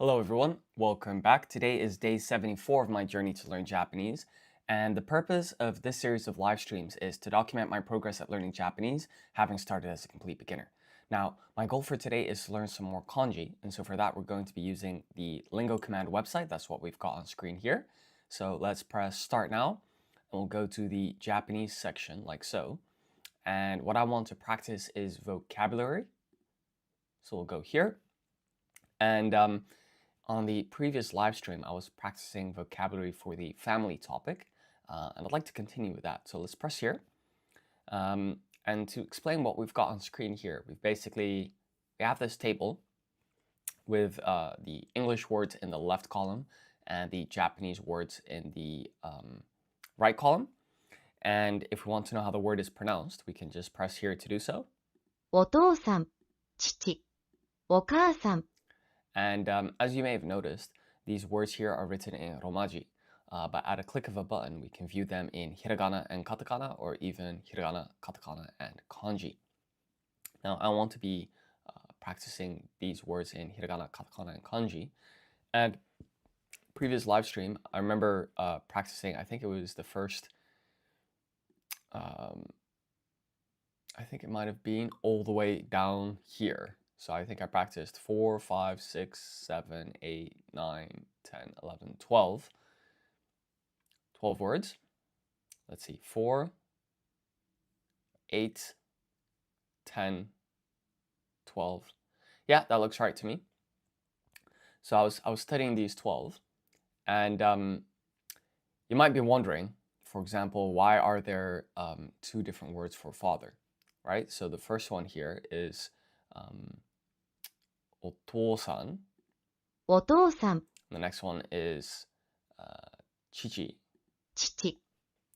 Hello everyone, welcome back. Today is day 74 of my journey to learn Japanese, and the purpose of this series of live streams is to document my progress at learning Japanese, having started as a complete beginner. Now, my goal for today is to learn some more kanji, and so for that we're going to be using the Lingo Command website. That's what we've got on screen here. So let's press start now, and we'll go to the Japanese section like so. And what I want to practice is vocabulary. So we'll go here. And on the previous live stream, I was practicing vocabulary for the family topic, and I'd like to continue with that. So let's press here. And to explain what we've got on screen here, we have this table with the English words in the left column and the Japanese words in the right column. And if we want to know how the word is pronounced, we can just press here to do so. お父さん、父、お母さん。 And as you may have noticed, these words here are written in Romaji, but at a click of a button, we can view them in hiragana and katakana, or even hiragana, katakana, and kanji. Now, I want to be practicing these words in hiragana, katakana, and kanji. And previous live stream, I remember practicing, I think it was the first, I think it might have been all the way down here. So I think I practiced 4, 5, 6, 7, 8, 9, 10, 11, 12. 12 words. Let's see, 4, 8, 10, 12. Yeah, that looks right to me. So I was studying these 12, and you might be wondering, for example, why are there two different words for father, right? So the first one here is お父さん. お父さん、 The next one is 父. 父。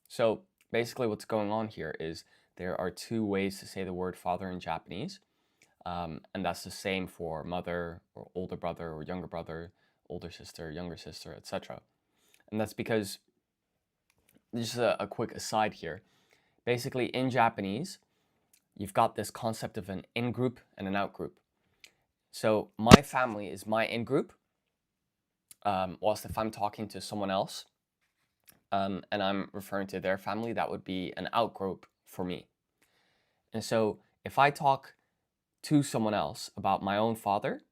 So basically what's going on here is there are two ways to say the word father in Japanese. And that's the same for mother or older brother or younger brother, older sister, younger sister, etc. And that's because, just a quick aside here, basically in Japanese, you've got this concept of an in-group and an out-group. So my family is my in-group, whilst if I'm talking to someone else, and I'm referring to their family, that would be an out-group for me. And so if I talk to someone else about my own father,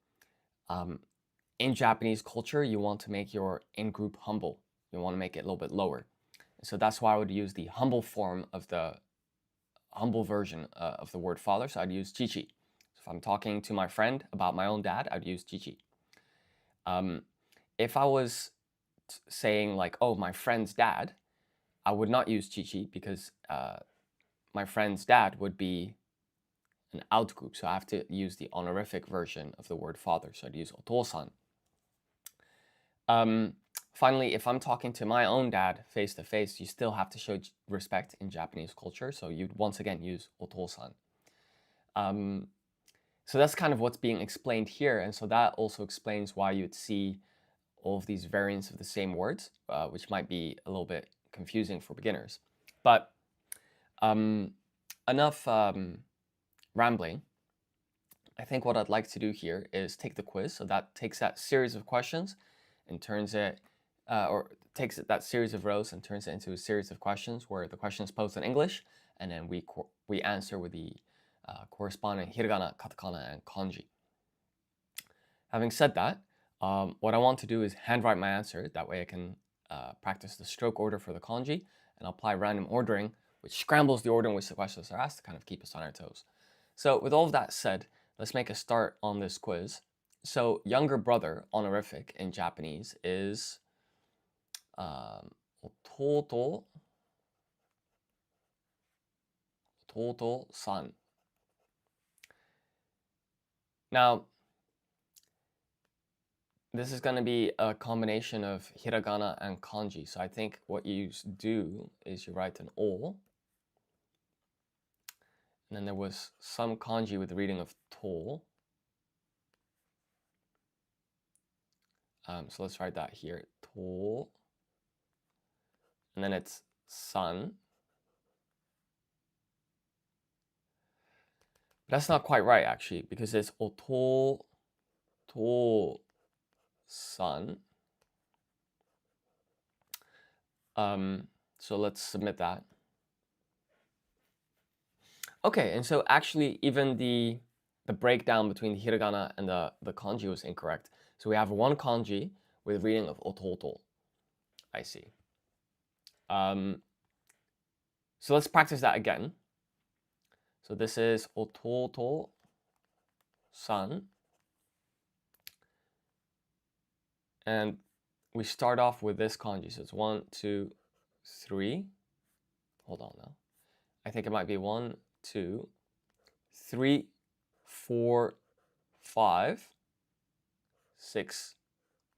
in Japanese culture, you want to make your in-group humble. You want to make it a little bit lower. So that's why I would use the humble form of the humble version of the word father. So I'd use chichi. So if I'm talking to my friend about my own dad, I'd use chichi. If I was saying like, oh, my friend's dad, I would not use chichi because my friend's dad would be an out group. So I have to use the honorific version of the word father. So I'd use otosan. Finally, if I'm talking to my own dad face to face, you still have to show respect in Japanese culture. So you'd once again use otosan. So that's kind of what's being explained here. And so that also explains why you'd see all of these variants of the same words, which might be a little bit confusing for beginners. But enough rambling. I think what I'd like to do here is take the quiz. So that takes that series of questions and turns it, or takes that series of rows and turns it into a series of questions where the question is posed in English, and then we answer with the corresponding hiragana, katakana, and kanji. Having said that, what I want to do is handwrite my answer. That way I can practice the stroke order for the kanji and apply random ordering, which scrambles the order in which the questions are asked to kind of keep us on our toes. So with all of that said, let's make a start on this quiz. So younger brother, honorific in Japanese, is ototo san. Now, this is going to be a combination of hiragana and kanji. So I think what you do is you write an o. And then there was some kanji with the reading of to. So let's write that here, to. And then it's san. That's not quite right, actually, because it's oto, to. son. So let's submit that. Okay, and so actually even the breakdown between the hiragana and the kanji was incorrect. So we have one kanji with reading of ototo. I see. So let's practice that again. So this is ototo san. And we start off with this kanji. So it's 1, 2, 3. Hold on now. I think it might be 1, 2, 3, 4, 5, 6,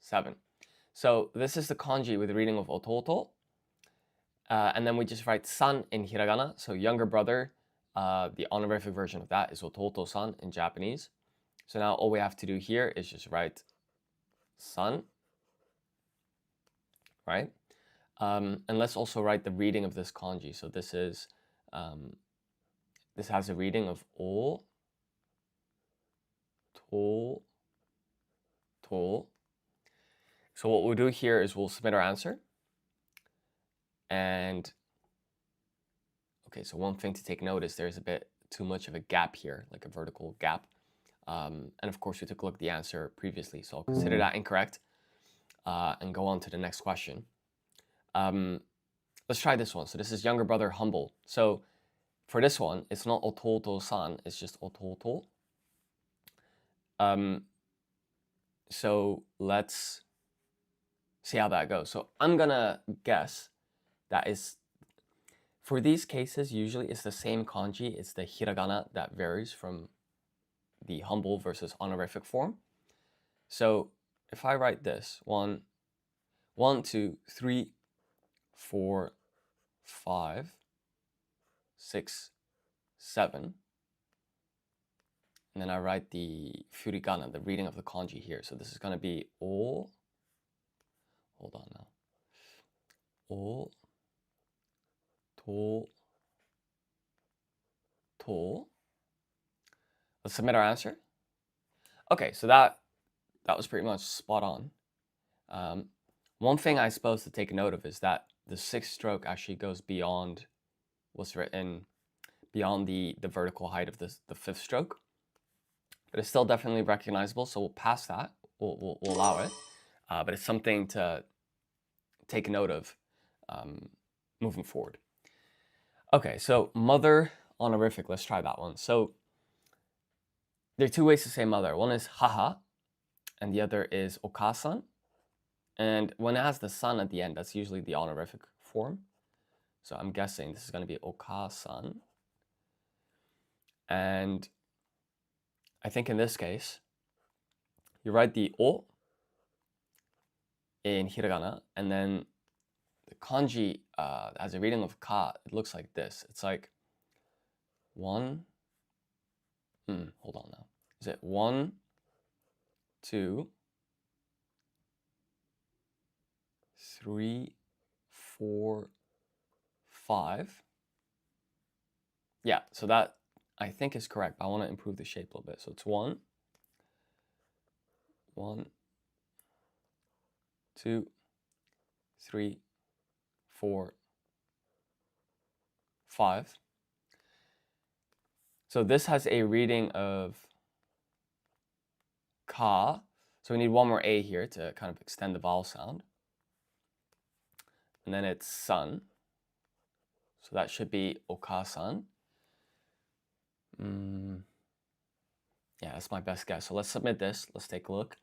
7. So this is the kanji with the reading of ototo. And then we just write san in hiragana. So younger brother, the honorific version of that is ototo-san in Japanese. So now all we have to do here is just write san, right? And let's also write the reading of this kanji. So this is, this has a reading of o, to, to. So what we'll do here is we'll submit our answer. And okay, so one thing to take note is there's a bit too much of a gap here, like a vertical gap. And of course, we took a look at the answer previously, so I'll consider that incorrect and go on to the next question. Let's try this one. So this is younger brother humble. So for this one, it's not ototo-san, it's just ototo. So let's see how that goes. So I'm gonna guess that is, for these cases, usually it's the same kanji. It's the hiragana that varies from the humble versus honorific form. So if I write this, 1, 2, 3, 4, 5, 6, 7, and then I write the furigana, the reading of the kanji here. So this is going to be o, hold on now, o, to. Let's submit our answer. Okay, so that was pretty much spot on. One thing I suppose to take note of is that the 6th stroke actually goes beyond what's written, beyond the vertical height of the 5th stroke. But it's still definitely recognizable, so we'll pass that. We'll allow it. But it's something to take note of moving forward. Okay, so mother honorific. Let's try that one. So there are 2 ways to say mother. One is haha, and the other is okasan. And when it has the san at the end, that's usually the honorific form. So I'm guessing this is going to be okasan. And I think in this case, you write the o in hiragana, and then the kanji as a reading of ka, it looks like this. It's like 1, hold on now. Is it 1, 2, 3, 4, 5? Yeah, so that I think is correct, but I want to improve the shape a little bit. So it's 1, 2, 3, 4, 5. So this has a reading of ka. So we need one more a here to kind of extend the vowel sound. And then it's san. So that should be okasan. Yeah, that's my best guess. So let's submit this. Let's take a look.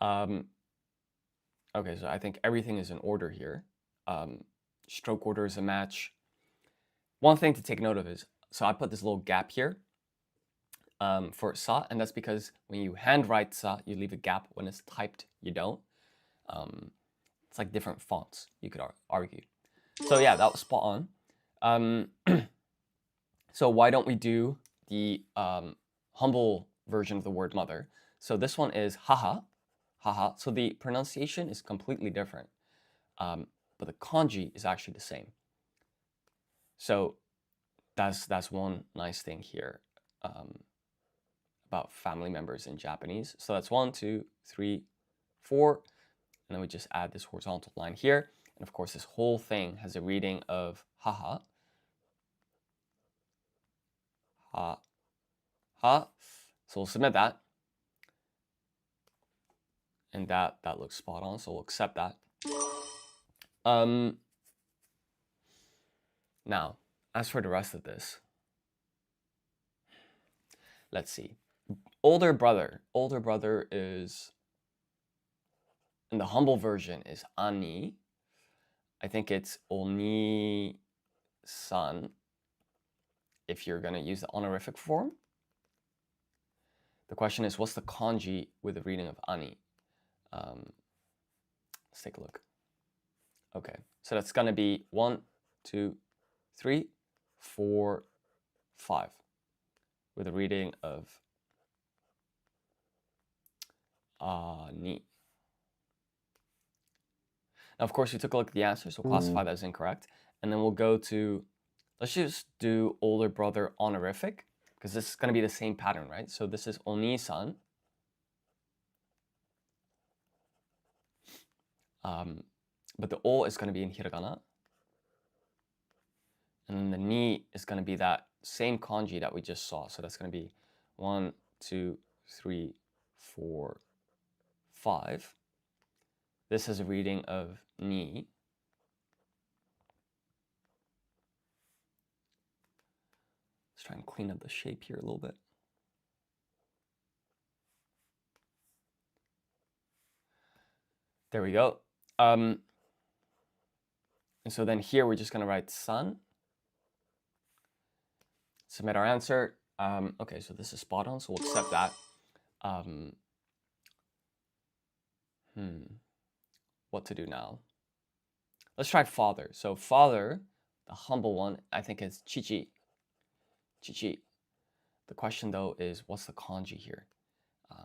Okay, so I think everything is in order here. Stroke order is a match. One thing to take note of is, so I put this little gap here for sa, and that's because when you handwrite sa, you leave a gap. When it's typed, you don't. It's like different fonts, you could argue. So yeah, that was spot on. So why don't we do the humble version of the word mother? So this one is haha, haha. So the pronunciation is completely different, but the kanji is actually the same. So that's one nice thing here about family members in Japanese. So that's 1, 2, 3, 4. And then we just add this horizontal line here. And of course, this whole thing has a reading of haha. Ha. Ha. So we'll submit that. And that looks spot on, so we'll accept that. Now, as for the rest of this, let's see. Older brother is, in the humble version, is ani. I think it's oni-san if you're going to use the honorific form. The question is, what's the kanji with the reading of ani? Let's take a look. Okay, so that's going to be 1, 2, 3, 4, 5 with a reading of ni. Now, of course, we took a look at the answer, so we'll classify that as incorrect. And then we'll go to, let's just do older brother honorific, because this is going to be the same pattern, right? So this is oni-san. But the o is going to be in hiragana. And then the ni is going to be that same kanji that we just saw. So that's going to be 1, 2, 3, 4, 5. This is a reading of ni. Let's try and clean up the shape here a little bit. There we go. And so then here we're just going to write san. Submit our answer. Okay, so this is spot on, so we'll accept that. What to do now? Let's try father. So father, the humble one, I think is chichi. Chichi. The question though is, what's the kanji here? I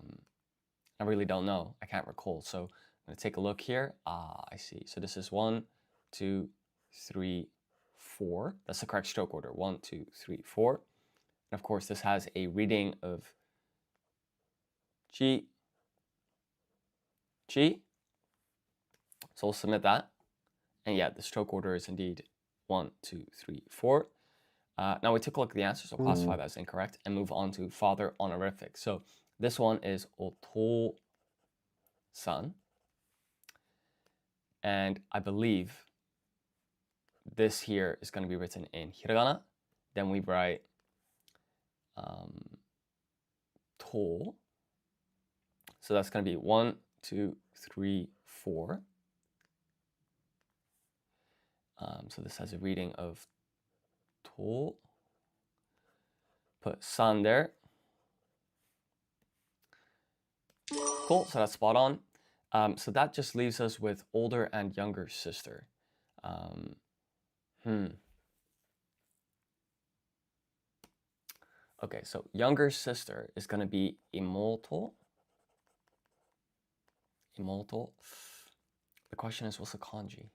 really don't know. I can't recall. So I'm going to take a look here. I see. So this is 1, 2, 3, 4. That's the correct stroke order. 1, 2, 3, 4. And of course, this has a reading of chi. Chi. So we'll submit that. And yeah, the stroke order is indeed 1, 2, 3, 4. Now we took a look at the answer, so we'll classify that as incorrect and move on to father honorific. So this one is oto-san. And I believe this here is going to be written in hiragana. Then we write to. So that's going to be 1, 2, 3, 4. So this has a reading of to. Put san there. Cool, so that's spot on. So that just leaves us with older and younger sister. Okay, so younger sister is going to be imoto. Imoto. The question is, what's the kanji?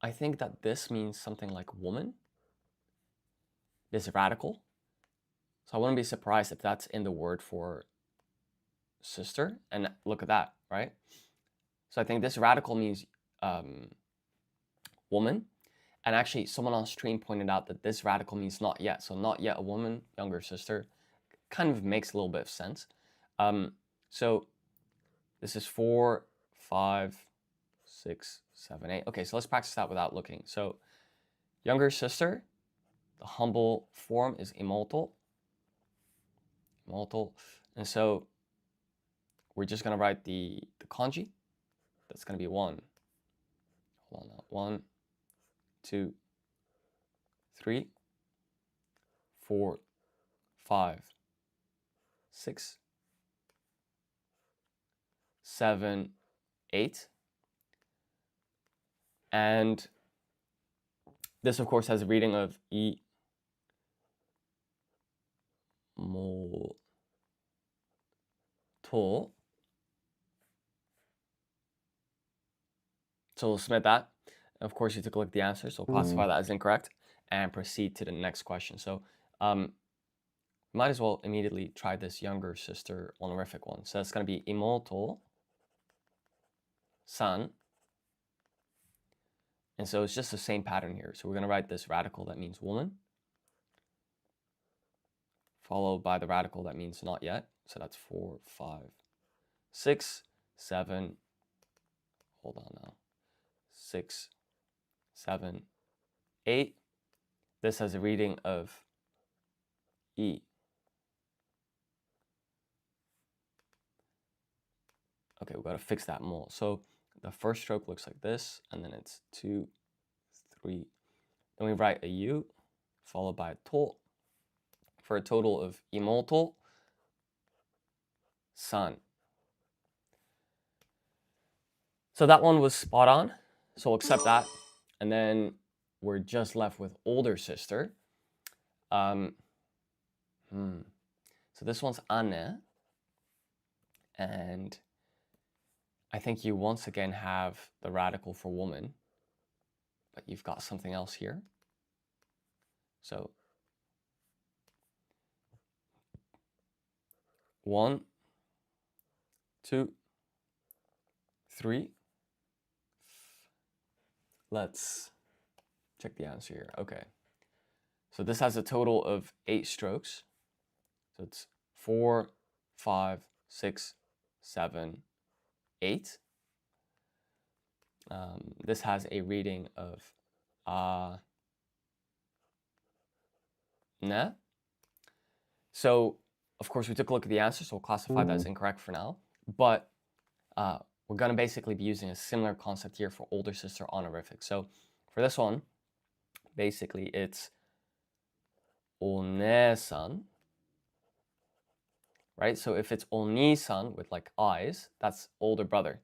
I think that this means something like woman. This radical. So I wouldn't be surprised if that's in the word for sister. And look at that, right? So I think this radical means woman. And actually, someone on stream pointed out that this radical means not yet. So not yet a woman, younger sister. Kind of makes a little bit of sense. So this is 4, 5, 6, 7, 8. Okay, so let's practice that without looking. So younger sister, the humble form is imoto. Imoto. And so we're just going to write the kanji. That's going to be 1. Hold on now. 1, 2, 3, 4, 5, 6, 7, 8. And this, of course, has a reading of imoto. So we'll submit that. Of course, you took a look at the answer, so we'll classify that as incorrect and proceed to the next question. So might as well immediately try this younger sister honorific one. So that's going to be imoto. san. And so it's just the same pattern here. So we're going to write this radical that means woman, followed by the radical that means not yet. So that's 4, 5, 6, 7. Hold on now. 6, 7, 8. This has a reading of E. Okay, we've got to fix that more. So the first stroke looks like this, and then it's 2, 3. Then we write a U, followed by a to, for a total of imoto, san. So that one was spot on, so we'll accept that. And then we're just left with older sister. So this one's ane, and I think you once again have the radical for woman, but you've got something else here. So 1, 2, 3. Let's check the answer here. Okay. So this has a total of 8 strokes. So it's 4, 5, 6, 7, 8. This has a reading of ne. So, of course, we took a look at the answer, so we'll classify that as incorrect for now. But we're going to basically be using a similar concept here for older sister honorific. So for this one, basically it's one-san, right? So if it's oni-san with like eyes, that's older brother.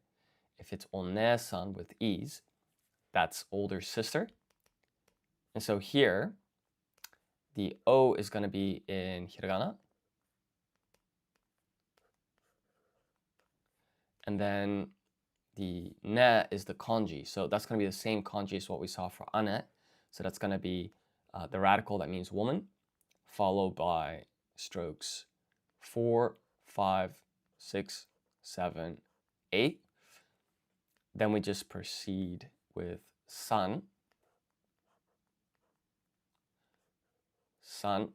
If it's one-san with e's, that's older sister. And so here, the O is going to be in hiragana. And then the ne is the kanji. So that's going to be the same kanji as what we saw for ane. So that's going to be the radical that means woman, followed by strokes 4, 5, 6, 7, 8. Then we just proceed with san. San.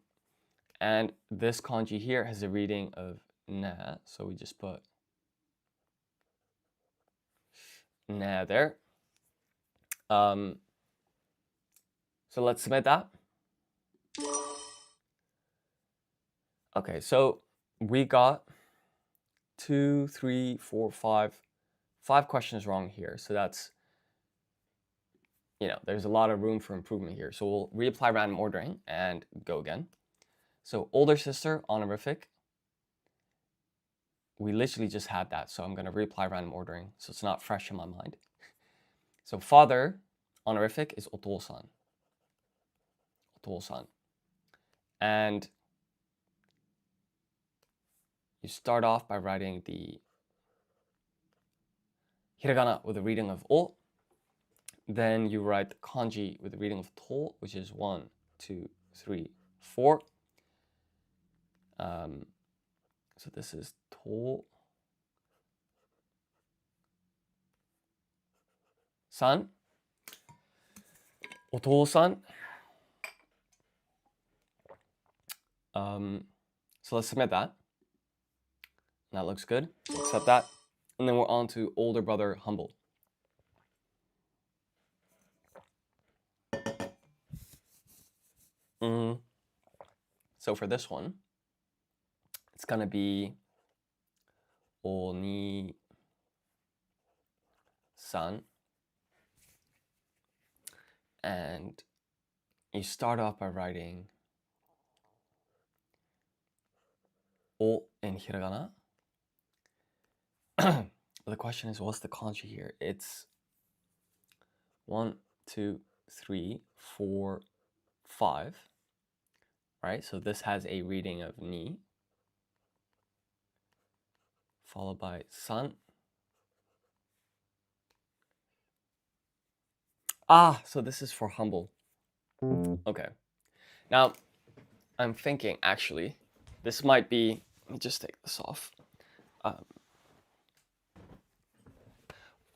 And this kanji here has a reading of ne. So we just put ne there. So let's submit that. Okay, so we got 2, 3, 4, 5 questions wrong here. So that's, there's a lot of room for improvement here. So we'll reapply random ordering and go again. So older sister, honorific. We literally just had that. So I'm going to reapply random ordering so it's not fresh in my mind. So father, honorific, is otou-san. Otou-san. And you start off by writing the hiragana with a reading of o. Then you write the kanji with a reading of to, which is 1, 2, 3, 4. So this is to san, otou-san. So let's submit that. That looks good. So accept that. And then we're on to older brother, humble. So for this one, it's going to be oni-san. And you start off by writing o in hiragana. The question is, what's the kanji here? It's 1, 2, 3, 4, 5. Right? So this has a reading of ni, followed by san. So this is for humble. Okay. Now, I'm thinking, actually, this might be, let me just take this off.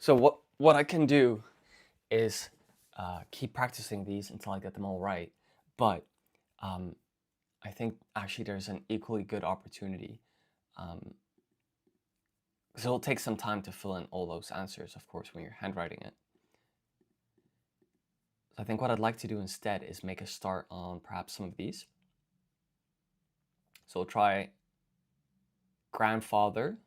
So what I can do is keep practicing these until I get them all right. But I think actually there's an equally good opportunity. Because it'll take some time to fill in all those answers, of course, when you're handwriting it. So I think what I'd like to do instead is make a start on perhaps some of these. So we'll try grandfather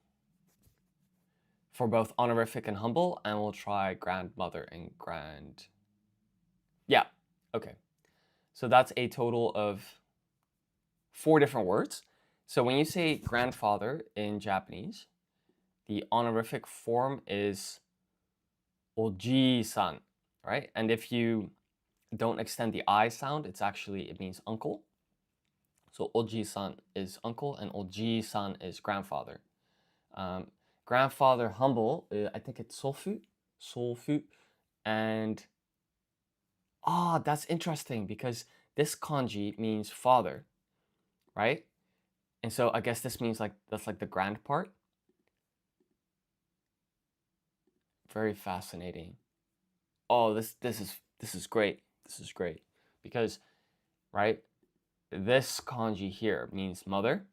for both honorific and humble, and we'll try grandmother and grand. Yeah, okay. So that's a total of 4 different words. So when you say grandfather in Japanese, the honorific form is oji-san, right? And if you don't extend the I sound, it means uncle. So oji-san is uncle and oji-san is grandfather. Grandfather humble, I think it's sofu. And that's interesting because this kanji means father, right? And so I guess this means that's like the grand part. Very fascinating. Oh, this is great. This is great because, right, this kanji here means mother,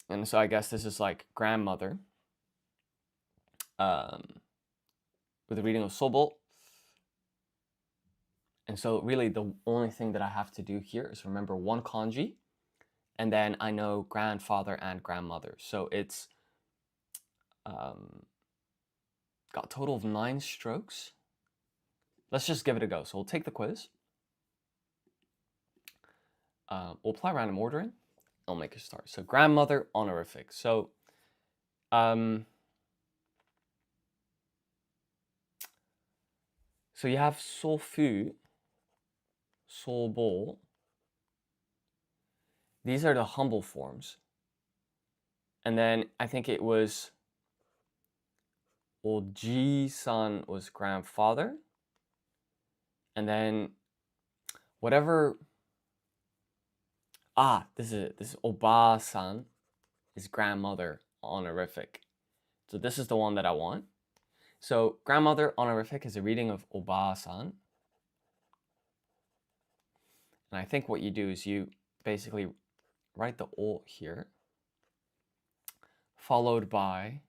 and so I guess this is like grandmother. With the reading of sobo. And so really the only thing that I have to do here is remember one kanji, and then I know grandfather and grandmother. So it's got a total of 9 strokes. Let's just give it a go. So we'll take the quiz. We'll apply random ordering. I'll make a start. So grandmother honorific. So so you have sofu, sobo. These are the humble forms. And then I think it was oji-san was grandfather. And then whatever this is oba-san is grandmother honorific. So this is the one that I want. So grandmother honorific is a reading of oba-san. And I think what you do is you basically write the o here, followed by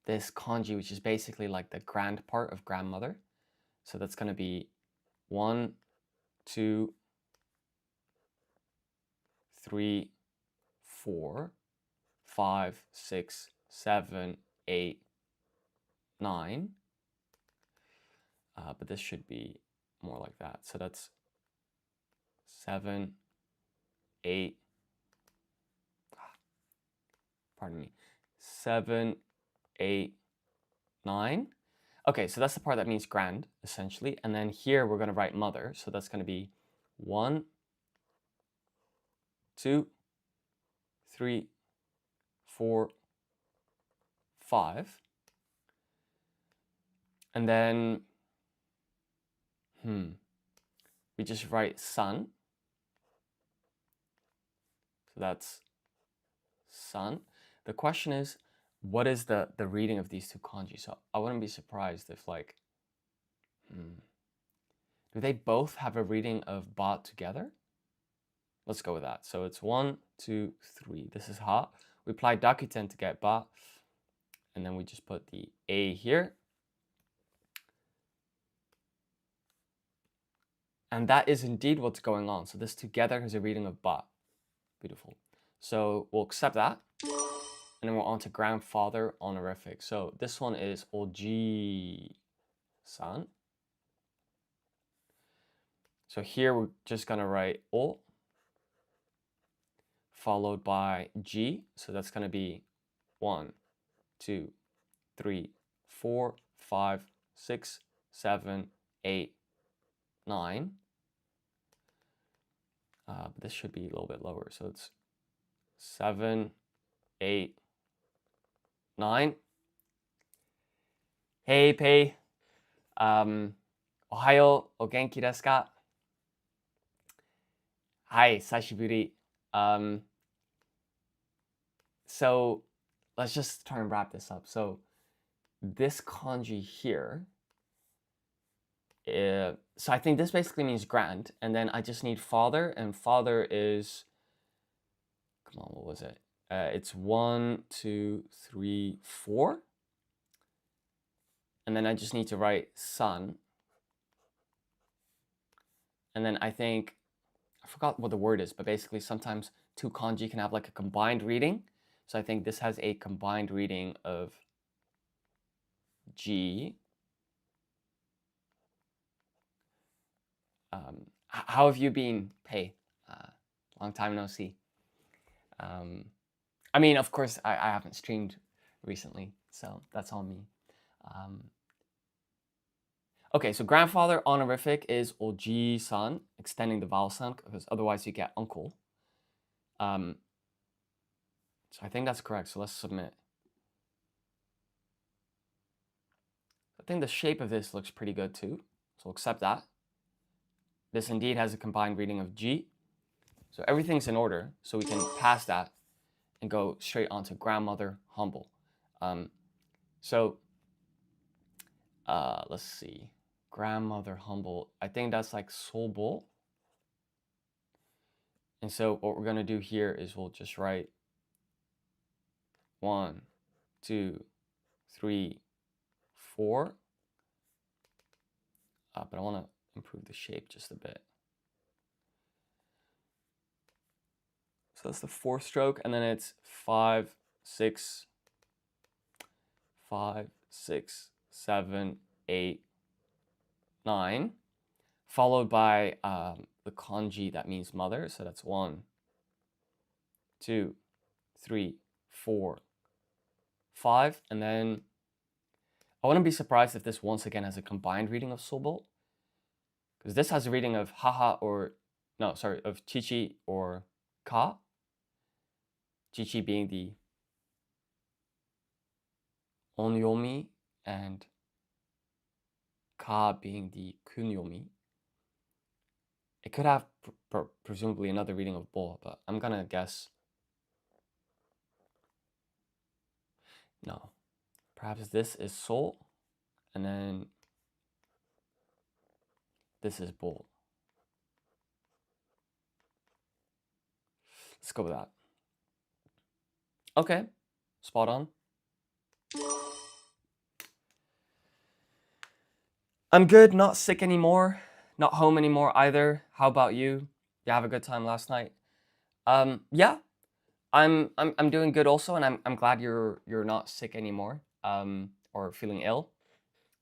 this kanji, which is basically like the grand part of grandmother. So that's going to be 1, 2, 3, 4, 5, 6, 7, 8, 9. But this should be more like that. So that's 7, 8. Pardon me. 7, 8, 9. Okay, so that's the part that means grand, essentially. And then here we're going to write mother. So that's going to be 1, 2, 3, 4, 5. And then, we just write san. So that's san. The question is, what is the reading of these 2 kanji? So I wouldn't be surprised if do they both have a reading of ba together? Let's go with that. So it's 1, 2, 3. This is ha. We apply dakuten to get ba. And then we just put the a here. And that is indeed what's going on. So this together is a reading of ba. Beautiful. So we'll accept that. And then we're on to grandfather honorific. So this one is oji-san. So here we're just going to write o, followed by g. So that's going to be 1, 2, 3, 4, 5, 6, 7, 8, 9. But this should be a little bit lower. So it's 7, 8, 9. Hey, Pei. Ohayo, o genki desu ka? Hi, sashiburi. So let's just try and wrap this up. So this kanji here, so I think this basically means grand, and then I just need father, and father is, come on, what was it? It's 1, 2, 3, 4. And then I just need to write son. And then I think, I forgot what the word is, but basically sometimes two kanji can have like a combined reading. So I think this has a combined reading of G. How have you been, Pei? Long time no see. I mean, of course, I haven't streamed recently, so that's on me. Okay, so grandfather honorific is oji-san, extending the vowel sound, because otherwise you get uncle. So I think that's correct, so let's submit. I think the shape of this looks pretty good too, so accept that. This indeed has a combined reading of G. So everything's in order, so we can pass that and go straight onto grandmother humble. Let's see. Grandmother humble. I think that's like sobo. And so what we're going to do here is we'll just write 1, 2, 3, 4. But I want to improve the shape just a bit. So that's the 4th stroke, and then it's 5, 6, 5, 6, 7, 8, 9, followed by the kanji that means mother. So that's 1, 2, 3, 4, 5, and then I wouldn't be surprised if this once again has a combined reading of sobo, because this has a reading of haha or no, sorry, of chichi or ka. Chichi being the onyomi and ka being the kunyomi. It could have presumably another reading of bo, but I'm gonna guess no. Perhaps this is so, and then this is bo. Let's go with that. Okay, spot on. I'm good, not sick anymore, not home anymore either. How about you? You have a good time last night? Yeah, I'm doing good also, and I'm glad you're not sick anymore, or feeling ill.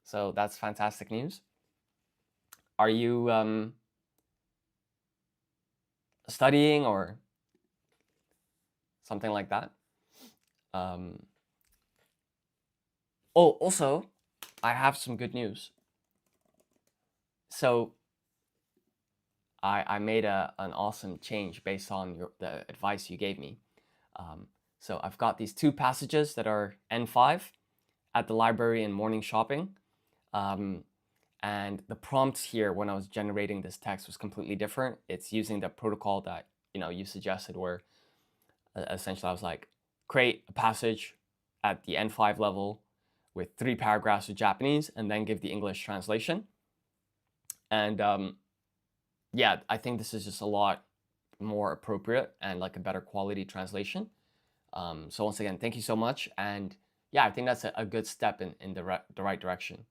So that's fantastic news. Are you studying or something like that? Oh, also, I have some good news. So I made an awesome change based on the advice you gave me. So I've got these 2 passages that are N5 at the library and morning shopping. And the prompts here when I was generating this text was completely different. It's using the protocol that you suggested, where essentially I was like, create a passage at the N5 level with 3 paragraphs of Japanese and then give the English translation. And yeah, I think this is just a lot more appropriate and like a better quality translation. So once again, thank you so much. And yeah, I think that's a good step in the right direction.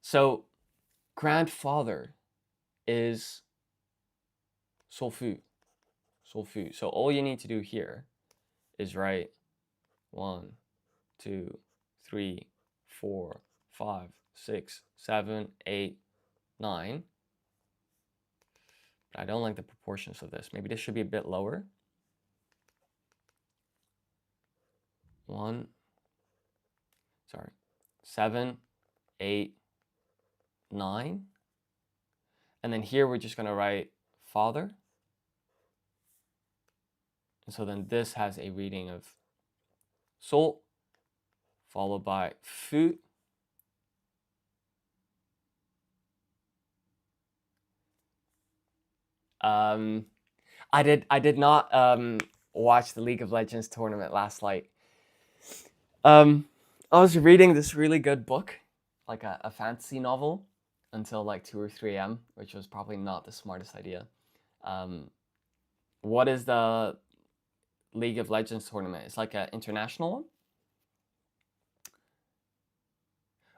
So grandfather is sofu. Sofu. So all you need to do here is write 1, 2, 3, 4, 5, 6, 7, 8, 9. But I don't like the proportions of this. Maybe this should be a bit lower. 7, 8, 9. And then here we're just going to write father. And so then this has a reading of so, followed by fu. I did not watch the League of Legends tournament last night. I was reading this really good book, like a fantasy novel, until like 2 or 3 a.m., which was probably not the smartest idea. What is the League of Legends tournament? It's like an international one.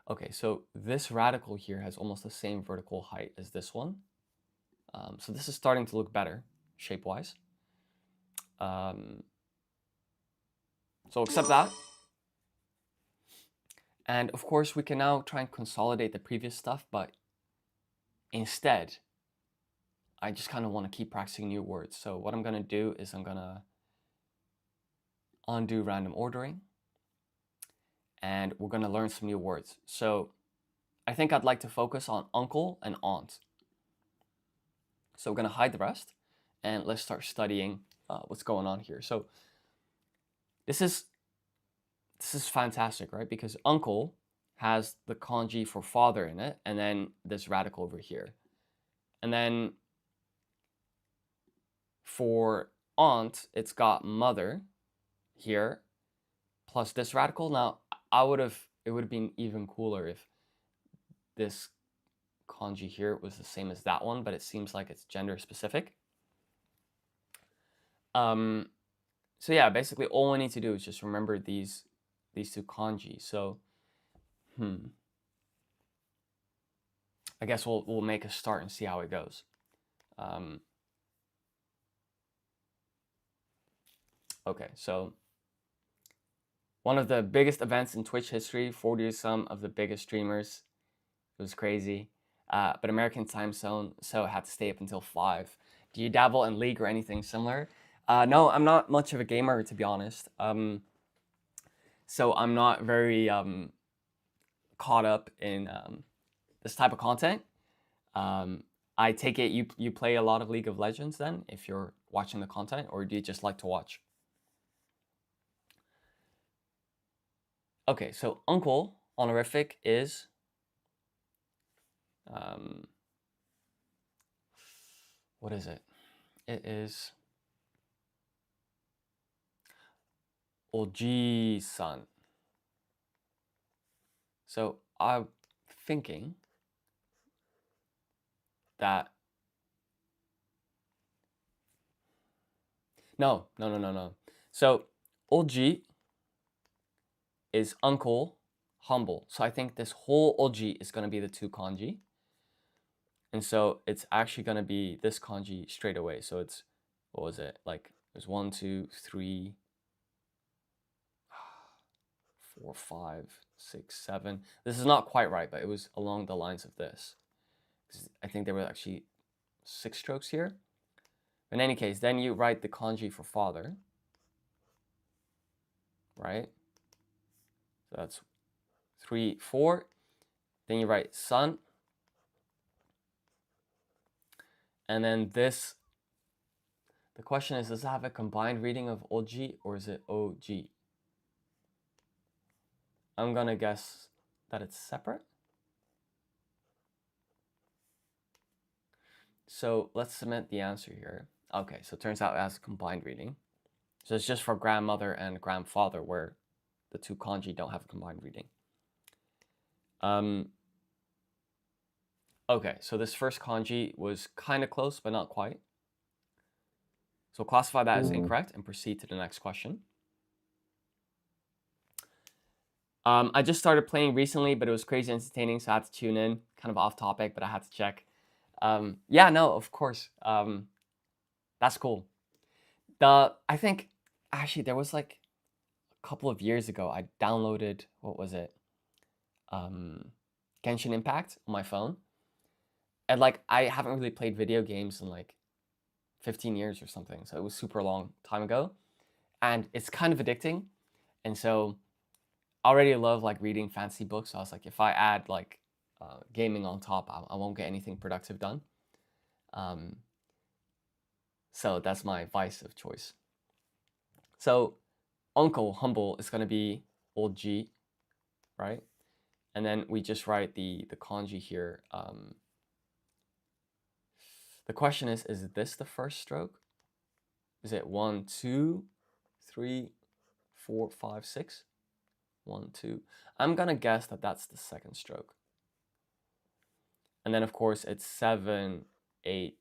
Okay, so this radical here has almost the same vertical height as this one. So this is starting to look better, shape-wise. So accept that. And of course, we can now try and consolidate the previous stuff, but instead, I just kind of want to keep practicing new words. So what I'm going to do is I'm going to undo random ordering, and we're going to learn some new words. So I think I'd like to focus on uncle and aunt. So we're going to hide the rest, and let's start studying what's going on here. So this is fantastic, right? Because uncle has the kanji for father in it, and then this radical over here. And then for aunt, it's got mother here, plus this radical. Now, it would have been even cooler if this kanji here was the same as that one, but it seems like it's gender specific. So yeah, basically all we need to do is just remember these two kanji. So, I guess we'll make a start and see how it goes. Okay, so one of the biggest events in Twitch history, 40 some of the biggest streamers. It was crazy. But American time zone, so I had to stay up until 5. Do you dabble in League or anything similar? No, I'm not much of a gamer, to be honest. So I'm not very caught up in this type of content. I take it you play a lot of League of Legends then, if you're watching the content, or do you just like to watch? Okay, so uncle honorific is what is it? It is Oji-san. So I'm thinking that no. So Oji is uncle, humble. So I think this whole Oji is going to be the 2 kanji. And so it's actually going to be this kanji straight away. So it's, what was it? Like, there's 1, 2, 3, 4, 5, 6, 7. This is not quite right, but it was along the lines of this. I think there were actually 6 strokes here. In any case, then you write the kanji for father, right? So that's 3, 4. Then you write son. And then this, the question is, does it have a combined reading of Oji or is it OG? I'm gonna guess that it's separate. So let's cement the answer here. Okay, so it turns out it has a combined reading. So it's just for grandmother and grandfather where the 2 kanji don't have a combined reading. Okay, so this first kanji was kind of close, but not quite. So classify that as incorrect and proceed to the next question. I just started playing recently, but it was crazy entertaining, so I had to tune in. Kind of off topic, but I had to check. Yeah, no, of course. That's cool. I think, actually, there was like a couple of years ago, I downloaded, what was it? Genshin Impact on my phone. And like, I haven't really played video games in like 15 years or something. So it was super long time ago. And it's kind of addicting. And so I already love like reading fantasy books. So I was like, if I add like gaming on top, I won't get anything productive done. So that's my vice of choice. So uncle, humble, is going to be old G, right? And then we just write the kanji here. The question is this the first stroke? Is it 1, 2, 3, 4, 5, 6. 1, 2. I'm gonna guess that that's the second stroke. And then of course it's 7, 8.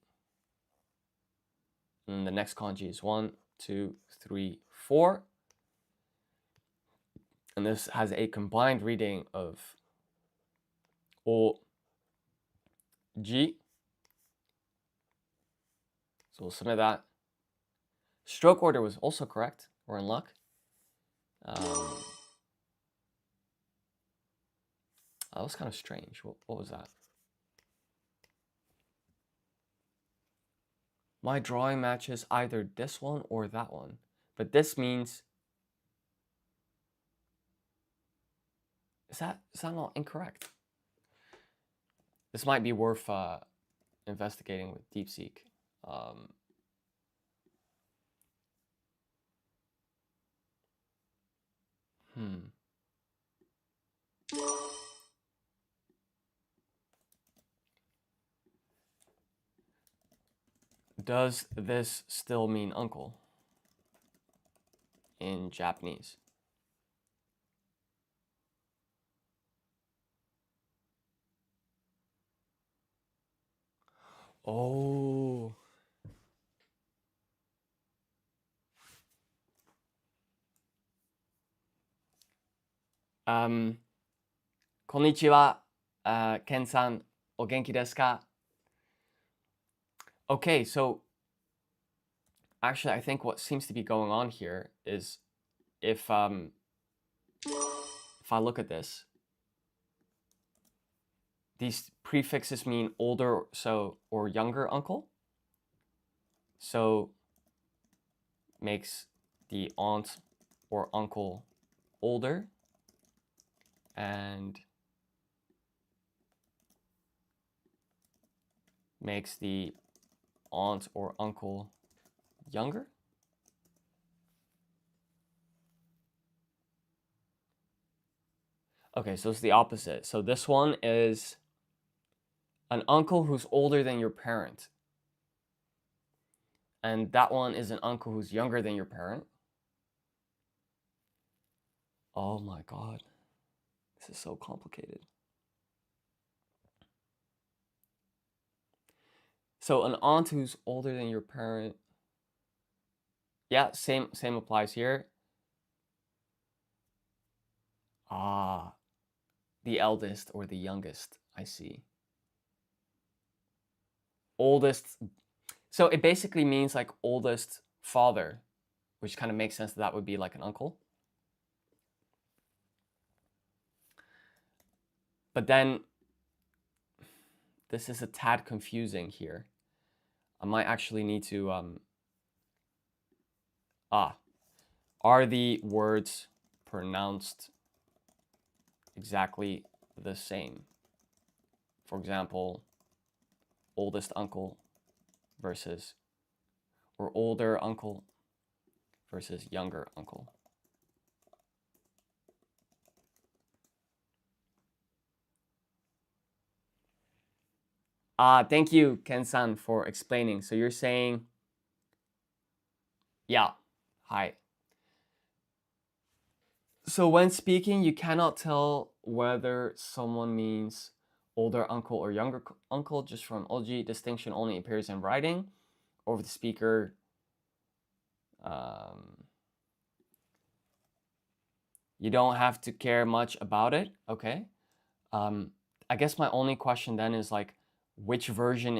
And the next kanji is 1, 2, 3, 4. And this has a combined reading of O, G. So we'll submit that. Stroke order was also correct. We're in luck. That was kind of strange. What was that? My drawing matches either this one or that one. But this means... Is that not incorrect? This might be worth investigating with DeepSeek. Does this still mean uncle in Japanese? Oh. Konnichiwa, Ken-san, o genki desu ka? Okay, so actually I think what seems to be going on here is if I look at this, these prefixes mean older or younger uncle. So makes the aunt or uncle older and makes the aunt or uncle younger. Okay, so it's the opposite. So this one is an uncle who's older than your parent. And that one is an uncle who's younger than your parent. Oh my God. This is so complicated. So an aunt who's older than your parent. Yeah, same applies here. Ah, the eldest or the youngest, I see. Oldest. So it basically means like oldest father, which kind of makes sense that would be like an uncle. But then this is a tad confusing here. I might actually need to, are the words pronounced exactly the same? For example, oldest uncle versus, or older uncle versus younger uncle. Thank you, Ken-san, for explaining. So you're saying, yeah, hi. So when speaking, you cannot tell whether someone means older uncle or younger uncle just from oji. Distinction only appears in writing or the speaker. You don't have to care much about it. Okay. I guess my only question then is like, which version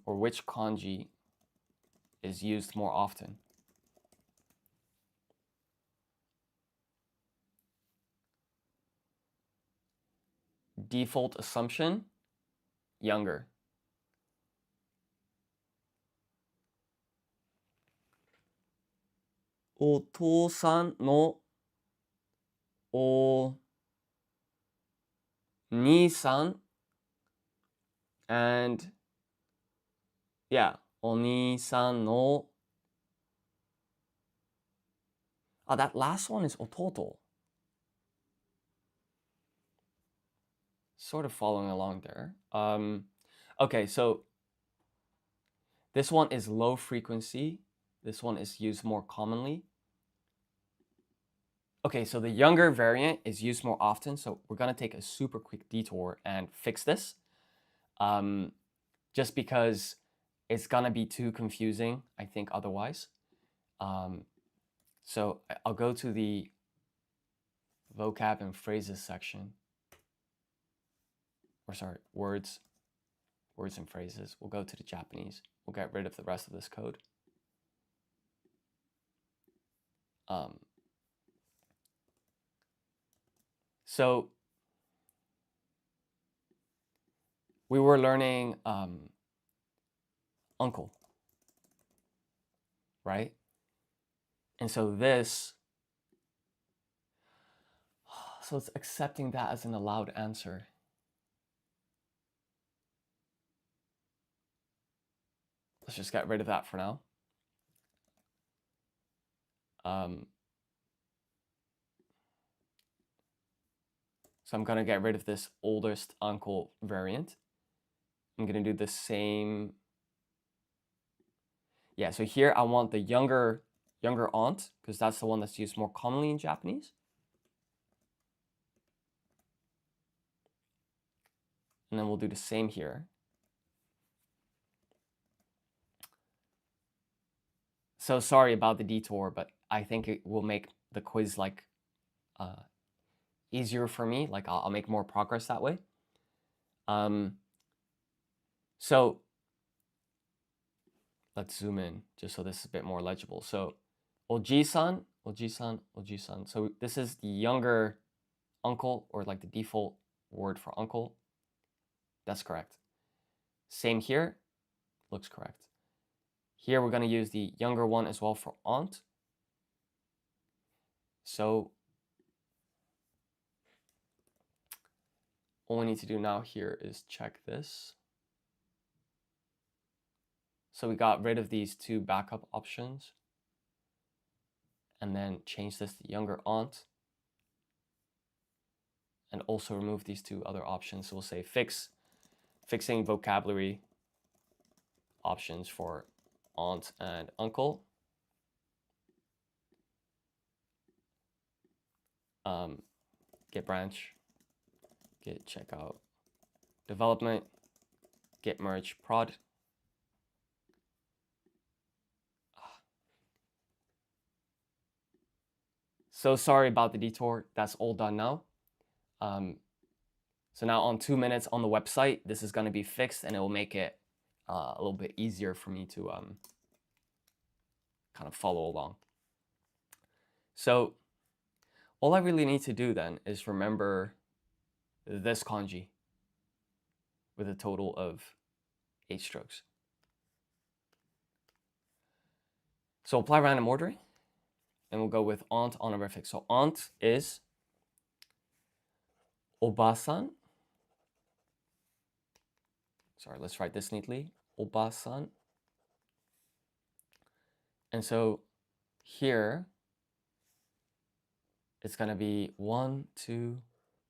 or which kanji is used more often? Default assumption, younger. Otosan no o ni-san and yeah, oni-san no. That last one is ototo. Sort of following along there. Okay, so This one is low frequency. This one is used more commonly. Okay, so the younger variant is used more often, so we're gonna take a super quick detour and fix this. Just because it's gonna be too confusing, I think, otherwise. So I'll go to the vocab and phrases section. Or sorry, words and phrases. We'll go to the Japanese. We'll get rid of the rest of this code. So we were learning uncle, right? And so this, so it's accepting that as an allowed answer. Let's just get rid of that for now. So I'm gonna get rid of this oldest uncle variant. I'm gonna do the same. Yeah, so here I want the younger aunt, because that's the one that's used more commonly in Japanese. And then we'll do the same here. So sorry about the detour, but I think it will make the quiz like easier for me. Like I'll make more progress that way. So let's zoom in just so this is a bit more legible. So oji-san, oji-san, oji-san. So this is the younger uncle, or like the default word for uncle. That's correct. Same here, looks correct. Here we're going to use the younger one as well for aunt. So all we need to do now here is check this. So we got rid of these two backup options and then change this to younger aunt, and also remove these two other options. So we'll say fixing vocabulary options for aunt and uncle. Git branch, git checkout development, git merge prod. So sorry about the detour. That's all done now. So now on 2 minutes on the website, this is going to be fixed, and it will make it a little bit easier for me to kind of follow along. So all I really need to do then is remember this kanji with a total of 8 strokes. So apply random ordering, and we'll go with aunt honorific. So aunt is oba-san. Sorry, let's write this neatly. Oba-san. And so here, it's going to be 1, 2,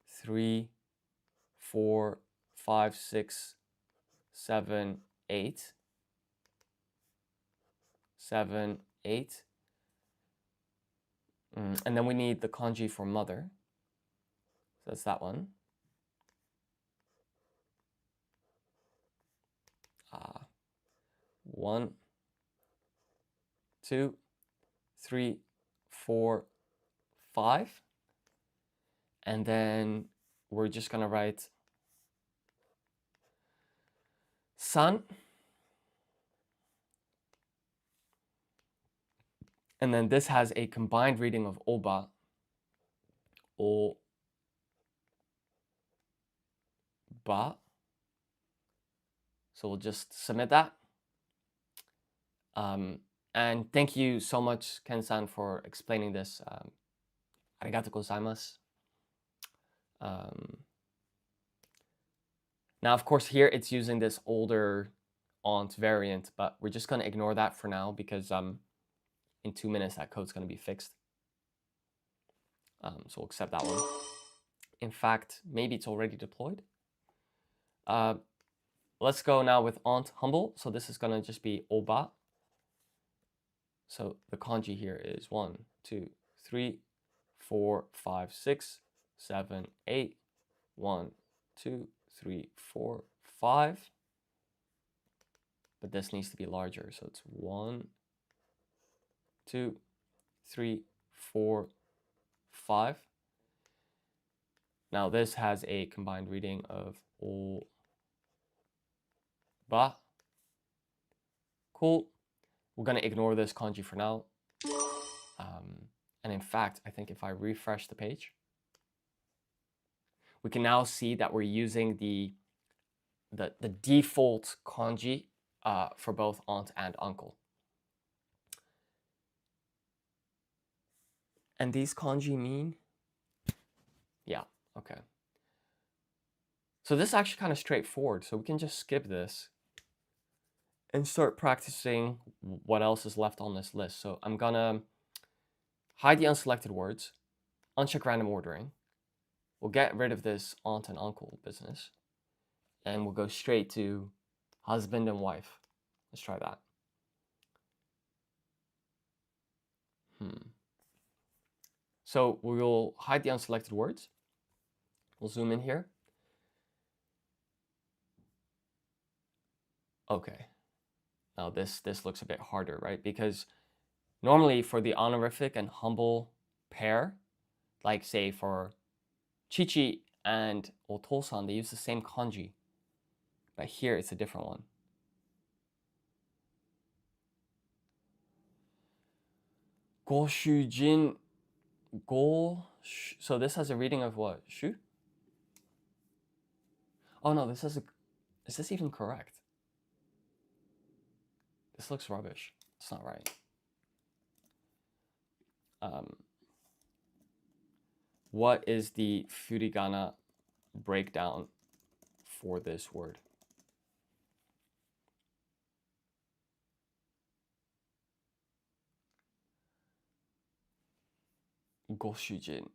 3, 4, 5, 6, 7, 8. 7, 8. And then we need the kanji for mother. So that's that one. 1, 2, 3, 4, 5. And then we're just going to write san. And then this has a combined reading of oba. Oba. So we'll just submit that. And thank you so much, Ken-san, for explaining this. Arigatou gozaimasu. Now, of course, here it's using this older aunt variant, but we're just going to ignore that for now because in 2 minutes that code's going to be fixed. So we'll accept that one. In fact, maybe it's already deployed. let's go now with aunt humble. So this is gonna just be oba. So the kanji here is 1, 2, 3, 4, 5, 6, 7, 8. 1, 2, 3, 4, 5. But this needs to be larger. So it's 1, 2, 3, 4, 5. Now this has a combined reading of o ba. Cool. We're gonna ignore this kanji for now. And in fact, I think if I refresh the page, we can now see that we're using the default kanji for both aunt and uncle. And these kanji mean? Yeah, okay. So this is actually kind of straightforward. So we can just skip this and start practicing what else is left on this list. So I'm gonna hide the unselected words, uncheck random ordering. We'll get rid of this aunt and uncle business. And we'll go straight to husband and wife. Let's try that. So we'll hide the unselected words. We'll zoom in here. Okay. Now this looks a bit harder, right? Because normally for the honorific and humble pair, like say for Chichi and Otosan, they use the same kanji. But here it's a different one. Goshujin, so this has a reading of what? Shu? Oh no, is this even correct? This looks rubbish. It's not right. What is the furigana breakdown for this word? Goshujin.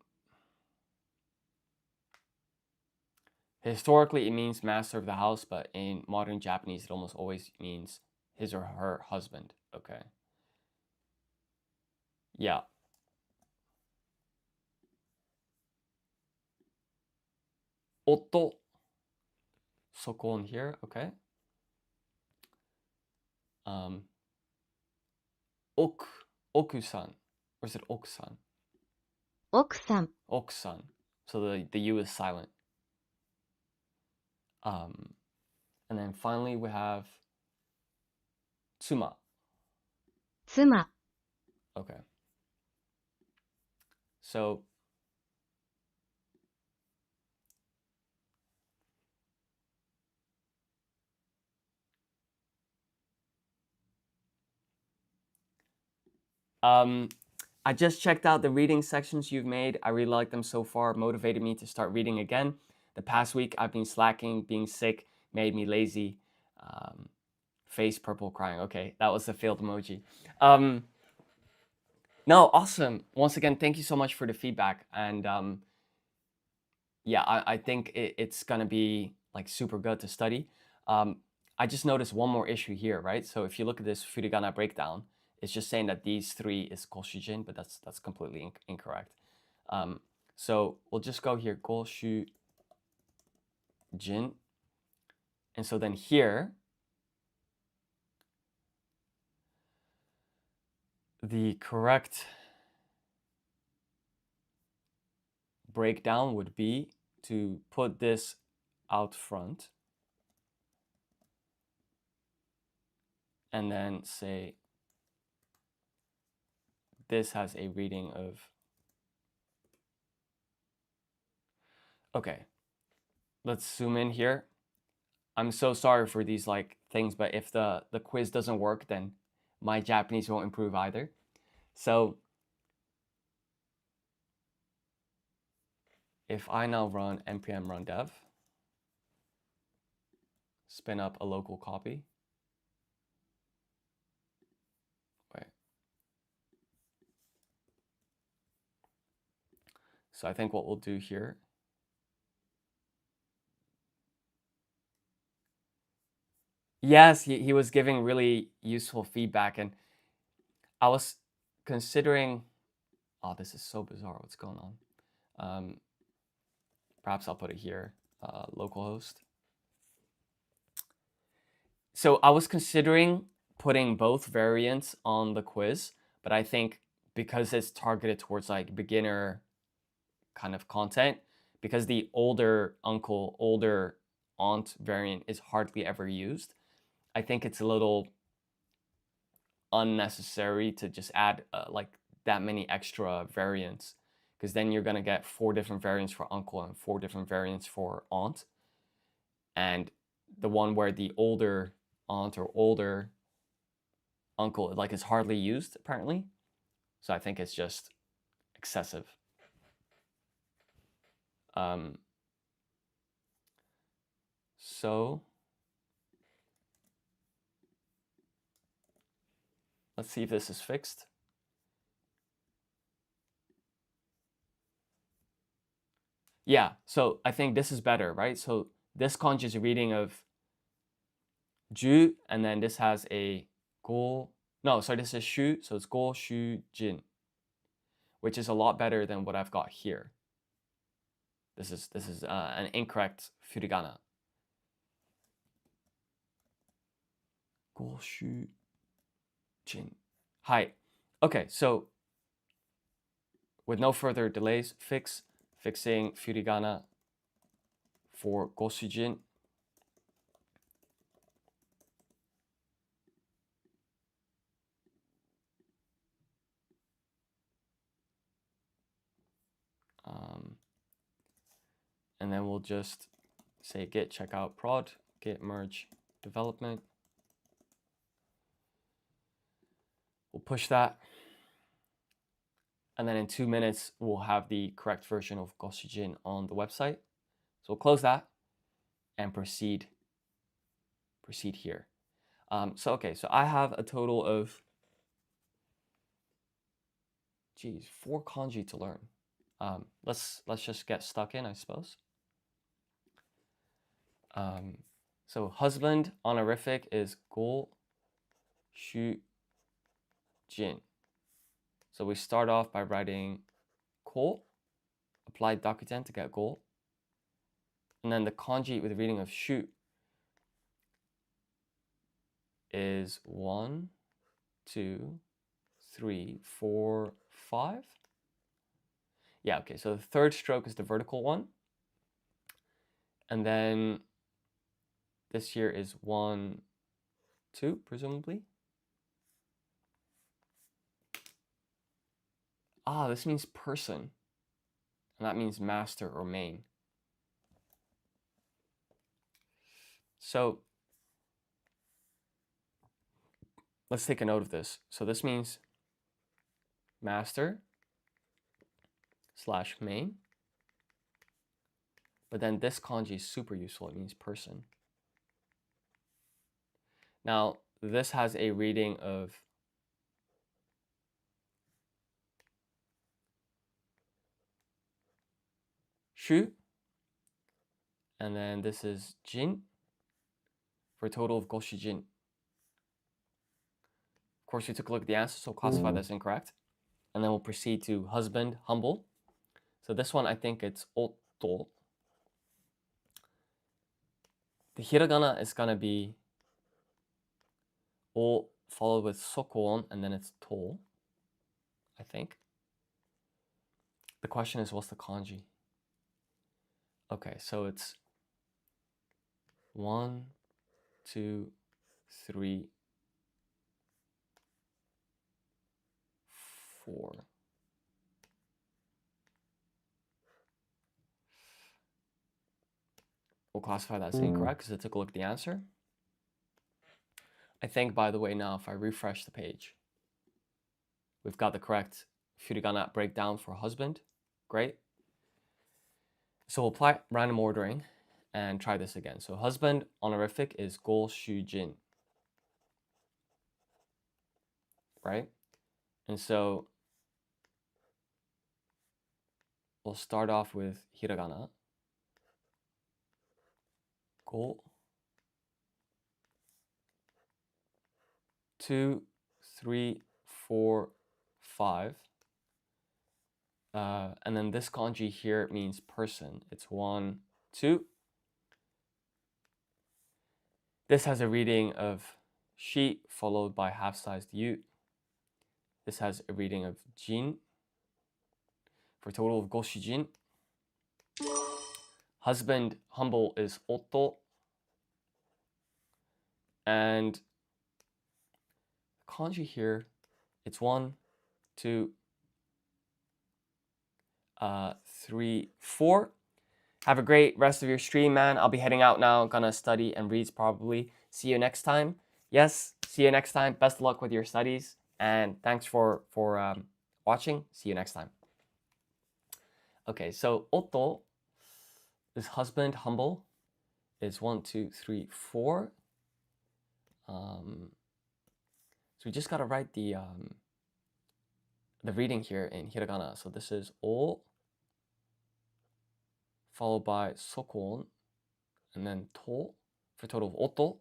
Historically, it means master of the house, but in modern Japanese, it almost always means his or her husband. Okay. Yeah. Otto. Soko in here. Okay. Okusan. Or is it okusan? 奥さん、 Okusan. So the U is silent. And then finally we have tsuma. 妻、 Okay. So I just checked out the reading sections you've made. I really like them so far. Motivated me to start reading again. The past week I've been slacking, being sick, made me lazy. Face purple crying. Okay, that was the failed emoji. No, awesome. Once again, thank you so much for the feedback. And yeah, I think it's gonna be like super good to study. I just noticed one more issue here, right? So if you look at this furigana breakdown, it's just saying that these 3 is goshujin, but that's completely incorrect. So we'll just go here, goshujin. And so then here, the correct breakdown would be to put this out front and then say this has a reading of, okay, let's zoom in here. I'm so sorry for these like things, but if the quiz doesn't work, then my Japanese won't improve either. So if I now run npm run dev, spin up a local copy. Wait. So I think what we'll do here Yes, he was giving really useful feedback, and I was considering. Oh, this is so bizarre. What's going on? Perhaps I'll put it here. Localhost. So I was considering putting both variants on the quiz, but I think because it's targeted towards like beginner kind of content, because the older uncle, older aunt variant is hardly ever used, I think it's a little unnecessary to just add like that many extra variants, because then you're going to get 4 different variants for uncle and 4 different variants for aunt. And the one where the older aunt or older uncle like is hardly used apparently. So I think it's just excessive. So let's see if this is fixed. Yeah, so I think this is better, right? So this kanji is a reading of ju, and then this has a go. No, sorry, this is shu, so it's go shu jin, which is a lot better than what I've got here. This is an incorrect furigana. Go shu jin. Hi. Okay, so with no further delays, fixing furigana for gosujin. And then we'll just say git checkout prod, git merge development. We'll push that. And then in 2 minutes, we'll have the correct version of gosujin on the website. So we'll close that and proceed here. So I have a total of, 4 kanji to learn. Let's just get stuck in, I suppose. So husband honorific is go shu jin. So we start off by writing ko, applied dakuten to get go, and then the kanji with the reading of shu is 1, 2, 3, 4, 5. Yeah, okay, so the third stroke is the vertical one. And then this here is 1, 2, presumably. Ah, this means person. And that means master or main. So let's take a note of this. So this means master / main. But then this kanji is super useful. It means person. Now, this has a reading of shu. And then this is jin for a total of goshijin. Of course, we took a look at the answer, so classify that as incorrect. And then we'll proceed to husband, humble. So this one, I think it's otto. The hiragana is going to be o followed with sokon, and then it's to, I think. The question is, what's the kanji? Okay, so it's 1, 2, 3, 4. We'll classify that as incorrect because I took a look at the answer. I think, by the way, now if I refresh the page, we've got the correct furigana breakdown for husband. Great. So we'll apply random ordering and try this again. So husband honorific is go shu jin. Right? And so we'll start off with hiragana. Go 2, 3, 4, 5. And then this kanji here means person. It's 1, 2. This has a reading of shi followed by half-sized yu. This has a reading of jin for a total of goshijin. Husband, humble, is otto. And kanji here, it's 1, 2, 3, 4. Have a great rest of your stream, man. I'll be heading out now. Gonna study and read probably. See you next time. Yes, see you next time. Best of luck with your studies. And thanks for watching. See you next time. Okay, so otto is husband, humble. Is 1, 2, 3, 4. So we just gotta write the reading here in hiragana. So this is o followed by sokon and then to for a total of otto.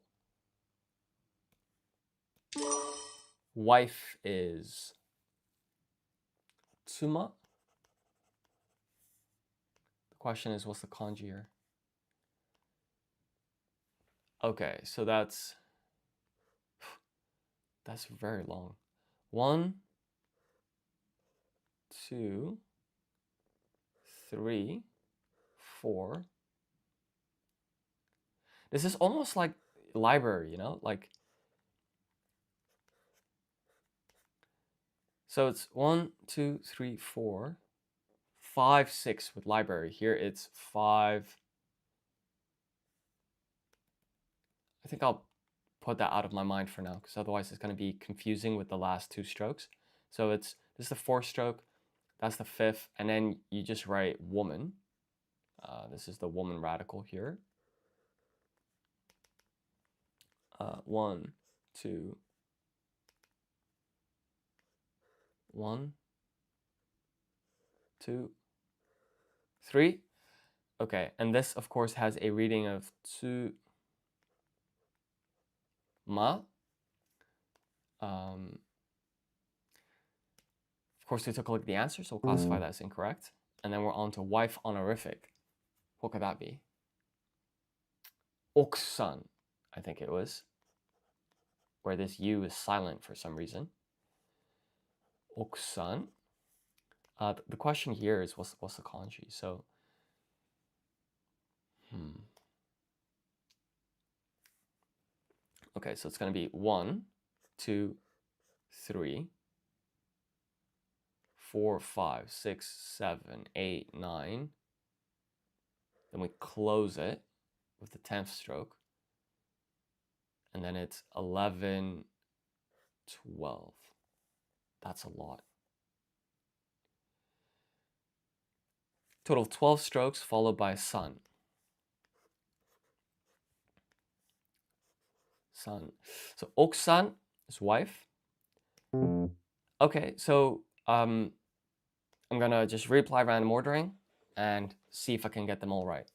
Wife is tsuma. The question is, what's the kanji here? Okay, so that's very long. 1, 2, 3, 4. This is almost like library, you know, like. So it's 1, 2, 3, 4, 5, 6 with library. Here it's 5. I think I'll put that out of my mind for now because otherwise it's going to be confusing with the last 2 strokes. So this is the 4th stroke, that's the 5th, and then you just write woman. This is the woman radical here. 1, 2, 1, 2, 3. Okay, and this of course has a reading of tsu ma. Of course, we took a look at the answer, so we'll classify that as incorrect. And then we're on to wife honorific. What could that be? Okusan, I think it was, where this U is silent for some reason. Okusan. The question here is what's the kanji? So, okay, so it's going to be 1, 2, 3, 4, 5, 6, 7, 8, 9. Then we close it with the 10th stroke. And then it's 11, 12. That's a lot. Total of 12 strokes followed by sun. Sun. So okusan is wife. Okay, so I'm gonna just reapply random ordering and see if I can get them all right.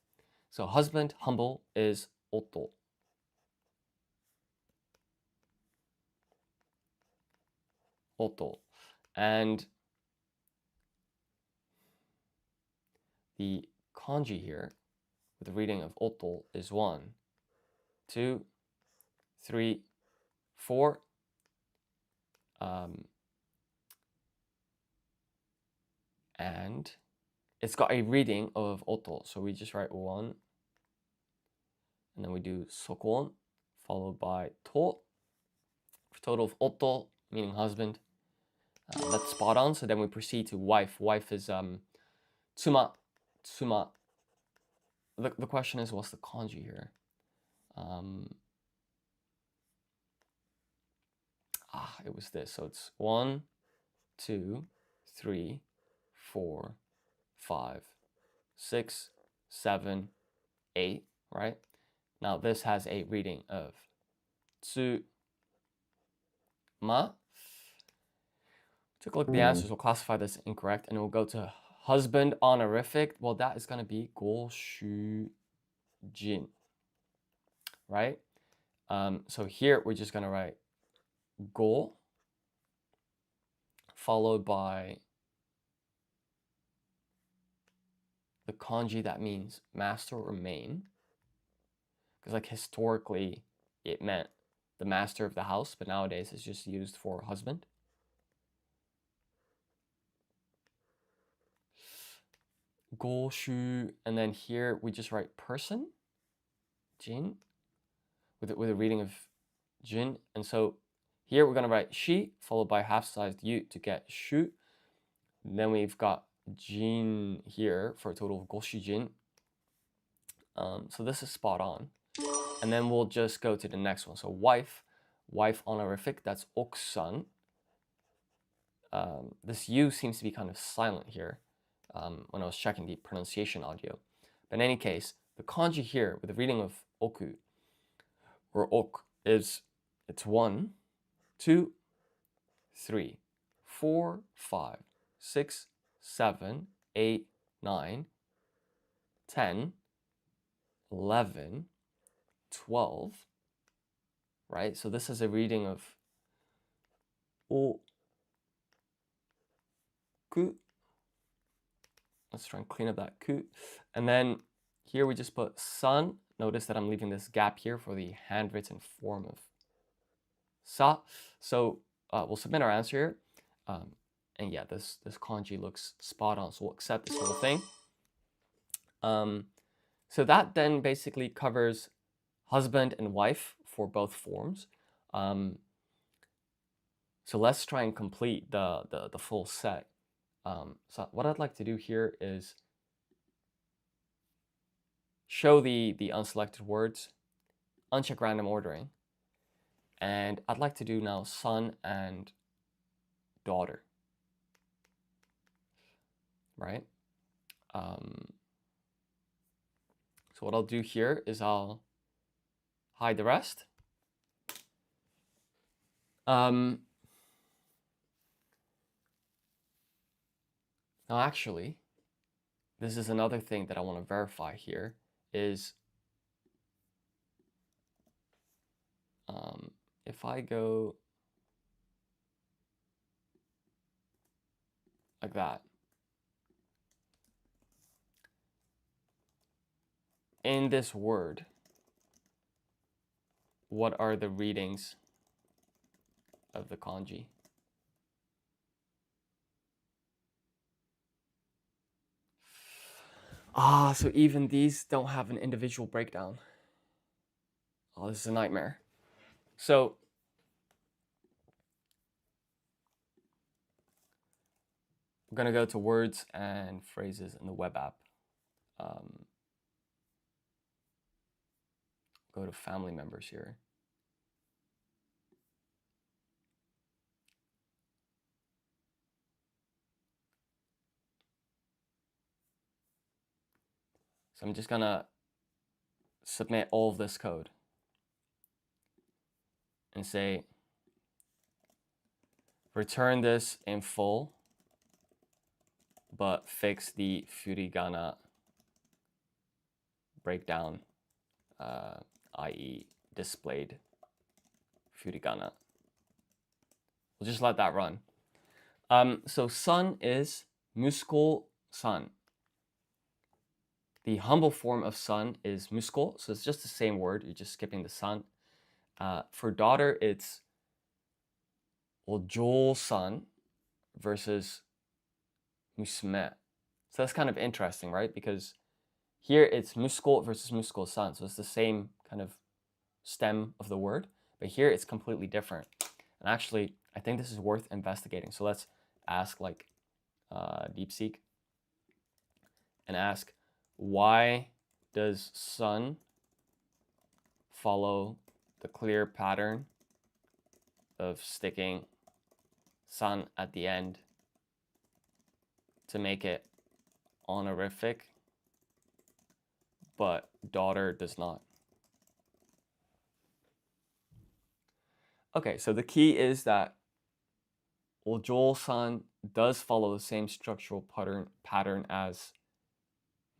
So husband, humble, is otto. Otto. And the kanji here with the reading of otto is 1, 2, 3, 4. And it's got a reading of otto, so we just write 1, and then we do sokon followed by to for total of otto, meaning husband. That's spot on. So then we proceed to wife. Wife is tsuma. Tsuma. The question is, what's the kanji here? It was this. So it's 1, 2, 3, 4, 5, 6, 7, 8, right? Now this has a reading of tsu ma. Took a look at the answers. We'll classify this incorrect, and we'll go to husband honorific. Well, that is going to be go shu jin, right? So here we're just going to write go followed by the kanji that means master or main. Because like historically it meant the master of the house, but nowadays it's just used for husband. Goshu, and then here we just write person, jin, with a reading of jin. And so here we're going to write shi followed by half-sized yu to get shu. And then we've got jin here for a total of goshi jin. So this is spot on. And then we'll just go to the next one. So wife honorific, that's oksan. This U seems to be kind of silent here when I was checking the pronunciation audio. But in any case, the kanji here with the reading of oku or ok is it's 1, 2, 3, 4, 5, 6, 7, 8, 9, 10, 11, 12, right? So this is a reading of oku. Let's try and clean up that ku. And then here we just put san. Notice that I'm leaving this gap here for the handwritten form of sa. So we'll submit our answer here. And yeah, this kanji looks spot on. So we'll accept this whole thing. So that then basically covers husband and wife for both forms. So let's try and complete the full set. So what I'd like to do here is show the unselected words, uncheck random ordering, and I'd like to do now son and daughter, right? So what I'll do here is I'll hide the rest. Now actually, this is another thing that I want to verify here is if I go like that, in this word, what are the readings of the kanji? So even these don't have an individual breakdown. Oh, this is a nightmare. So we're gonna go to words and phrases in the web app. Go to family members here. So I'm just gonna submit all of this code and say, return this in full, but fix the furigana breakdown, i.e. displayed furigana. We'll just let that run. So son is musko san. The humble form of son is musko, so it's just the same word, you're just skipping the san. For daughter, it's ojo-san versus musume. So that's kind of interesting, right? Because here it's musko versus musko-san, so it's the same kind of stem of the word, but here it's completely different. And actually, I think this is worth investigating. So let's ask like DeepSeek and ask, why does son follow the clear pattern of sticking san at the end to make it honorific, but daughter does not? Okay, so the key is that ojo-san does follow the same structural pattern as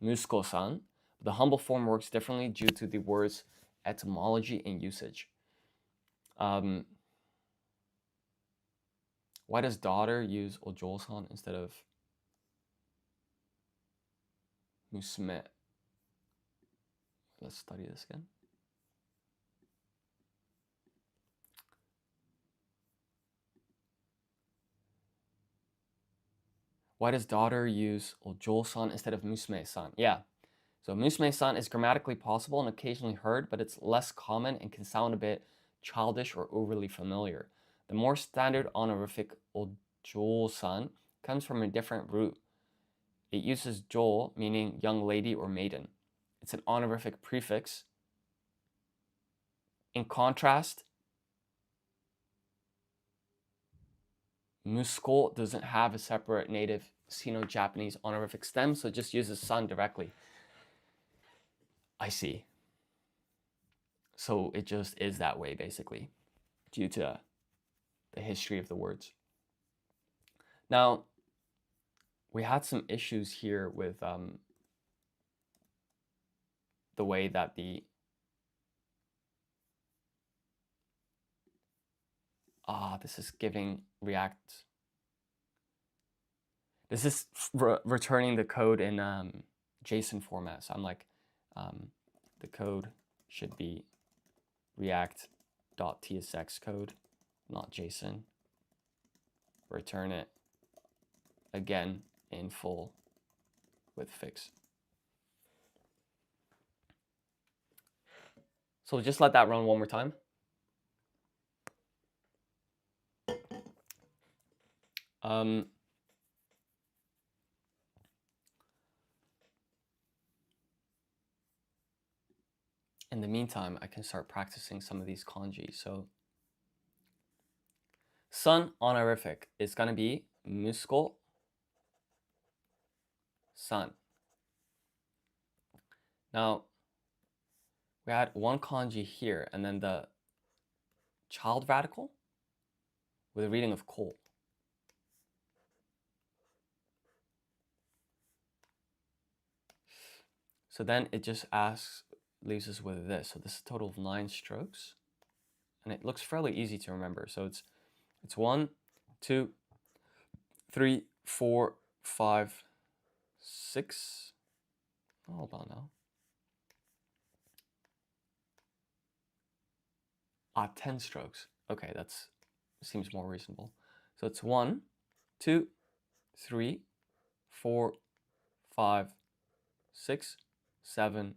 musko-san. The humble form works differently due to the word's etymology and usage. Why does daughter use ojosan instead of musume? Let's study this again. Why does daughter use ojosan instead of musume-san? Yeah, so musume-san is grammatically possible and occasionally heard, but it's less common and can sound a bit childish or overly familiar. The more standard honorific ojo-san comes from a different root. It uses jo, meaning young lady or maiden. It's an honorific prefix. In contrast, musuko doesn't have a separate native Sino-Japanese honorific stem, so it just uses san directly. I see. So it just is that way, basically, due to the history of the words. Now, we had some issues here with the way that this is giving React. This is returning the code in JSON format. So I'm like, the code should be react.tsx code, not JSON. Return it again in full with fix. So just let that run one more time. In the meantime, I can start practicing some of these kanji. So son honorific is going to be musuko san. Now, we had one kanji here, and then the child radical with a reading of ko. So then it just leaves us with this. So this is a total of 9 strokes, and it looks fairly easy to remember. So it's 1, 2, 3, 4, 5, 6. Hold on now. 10 strokes. Okay, that's seems more reasonable. So it's 1, 2, 3, 4, 5, 6, 7,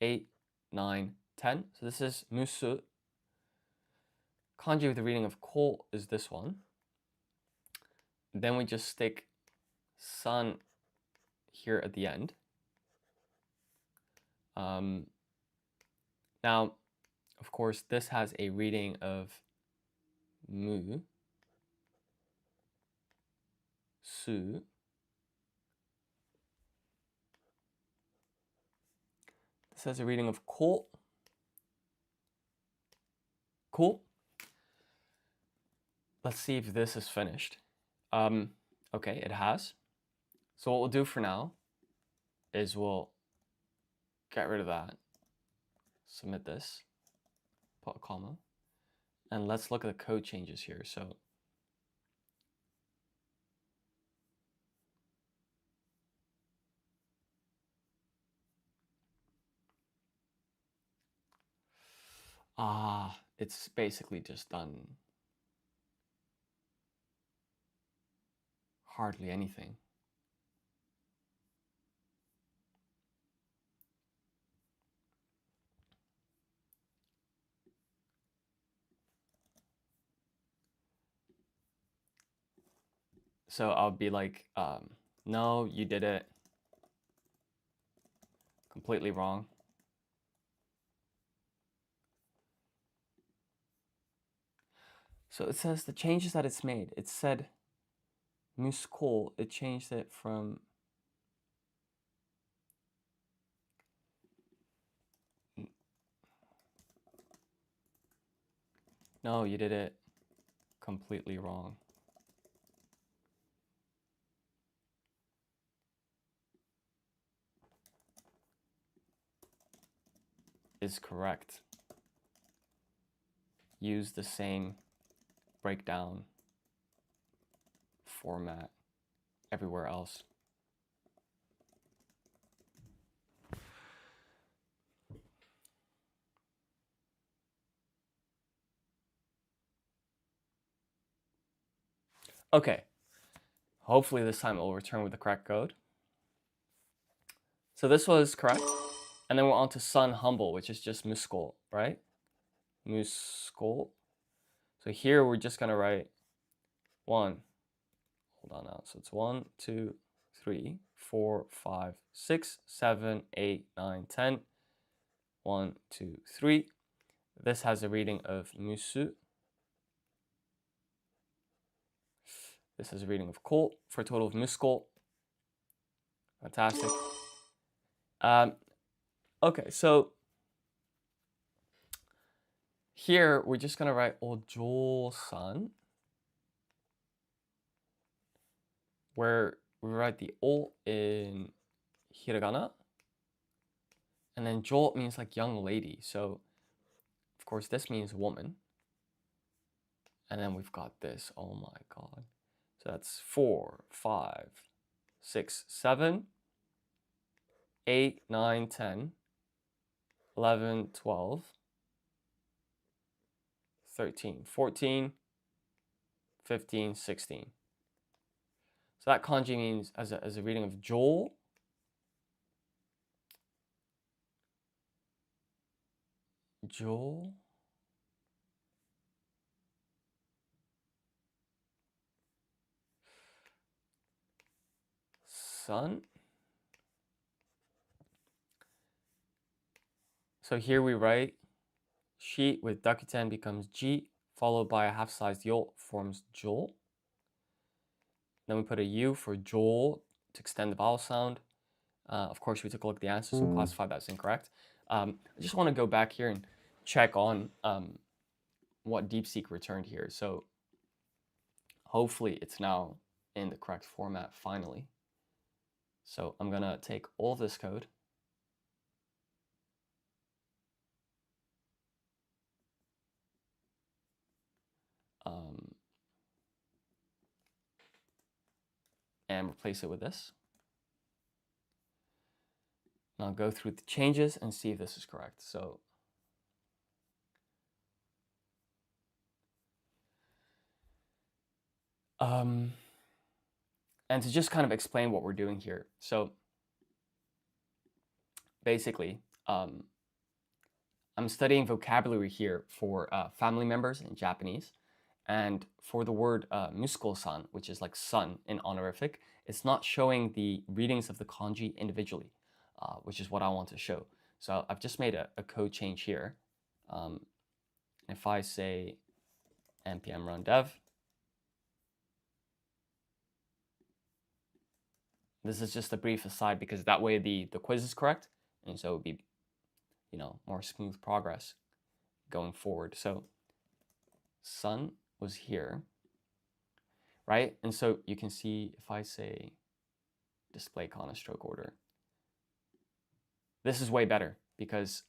8, 9, 10. So this is musu. Kanji with the reading of ko is this one. Then we just stick san here at the end. Now, of course, this has a reading of mu, su. This has a reading of ko. Cool. Let's see if this is finished. Okay, it has. So what we'll do for now is we'll get rid of that, submit this, put a comma, and let's look at the code changes here. So it's basically just done hardly anything. So I'll be like, no, you did it completely wrong. So it says the changes that it's made. It said muskol, it changed it from no, you did it completely wrong. Is correct. Use the same breakdown format everywhere else. Okay, hopefully this time it will return with the correct code. So this was correct. And then we're on to sun humble, which is just muskol, right? Muskol. So here we're just gonna write 1. Hold on now. So it's 1, 2, 3, 4, 5, 6, 7, 8, 9, 10. 1, 2, 3. This has a reading of musu. This has a reading of kol for a total of muskol. Fantastic. Okay, so here we're just gonna write ojo-san, where we write the o in hiragana, and then jo means like young lady. So of course this means woman. And then we've got this. Oh my god. So that's 4, 5, 6, 7, 8, 9, 10, 11, 12, 13, 14, 15, 16. So that kanji means, as a reading of Joel, sun. So here we write shi with dakuten becomes ji, followed by a half-sized yo forms Joel. Then we put a U for Joel to extend the vowel sound. Of course, we took a look at the answers and classified that as incorrect. I just want to go back here and check on what DeepSeek returned here. So hopefully it's now in the correct format finally. So I'm going to take all of this code. And replace it with this. And I'll go through the changes and see if this is correct. So and to just kind of explain what we're doing here. So basically, I'm studying vocabulary here for family members in Japanese. And for the word musuko-san, which is like son in honorific, it's not showing the readings of the kanji individually, which is what I want to show. So I've just made a code change here. If I say npm run dev, this is just a brief aside because that way the quiz is correct, and so it would be, you know, more smooth progress going forward. So sun was here, right? And so you can see if I say display kana stroke order, this is way better because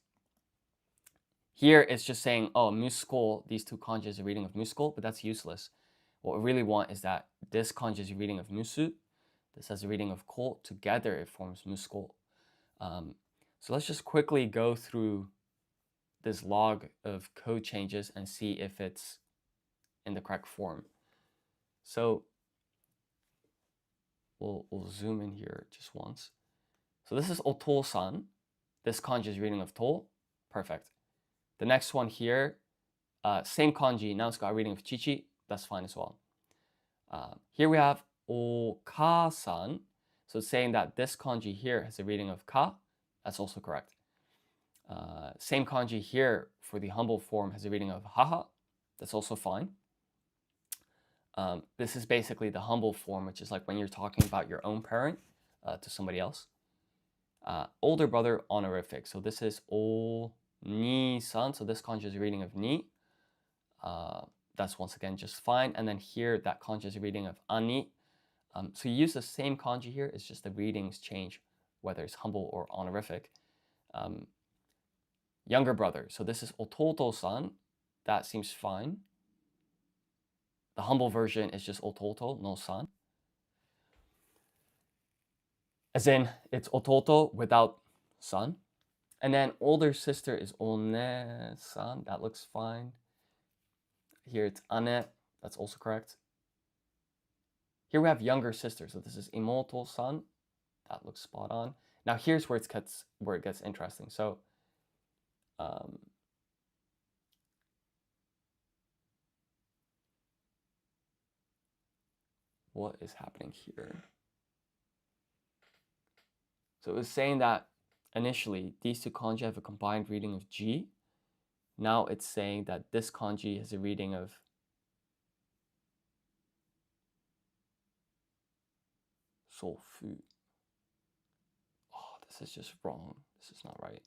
here it's just saying, oh, muskol, these two kanji is a reading of muskol, but that's useless. What we really want is that this kanji is a reading of musu, this has a reading of kol, together it forms muskol. So let's just quickly go through this log of code changes and see if it's in the correct form. So we'll zoom in here just once. So this is oto-san. This kanji is reading of to. Perfect. The next one here, same kanji, now it's got a reading of chichi. That's fine as well. Here we have oka-san. So it's saying that this kanji here has a reading of ka. That's also correct. Same kanji here for the humble form has a reading of haha. That's also fine. This is basically the humble form, which is like when you're talking about your own parent to somebody else. Older brother honorific. So this is o-ni-san. So this kanji is a reading of ni. That's once again just fine. And then here that kanji is a reading of ani. So you use the same kanji here. It's just the readings change whether it's humble or honorific. Younger brother. So this is ototo-san. That seems fine. The humble version is just ototo, no san. as in it's ototo without son. And then older sister is one-san. That looks fine. Here it's ane. That's also correct. Here we have younger sister. So this is imoto-san. That looks spot on. Now here's where it gets interesting. So what is happening here? So it was saying that initially these two kanji have a combined reading of G. Now it's saying that this kanji has a reading of Sofu. Oh, this is just wrong. This is not right.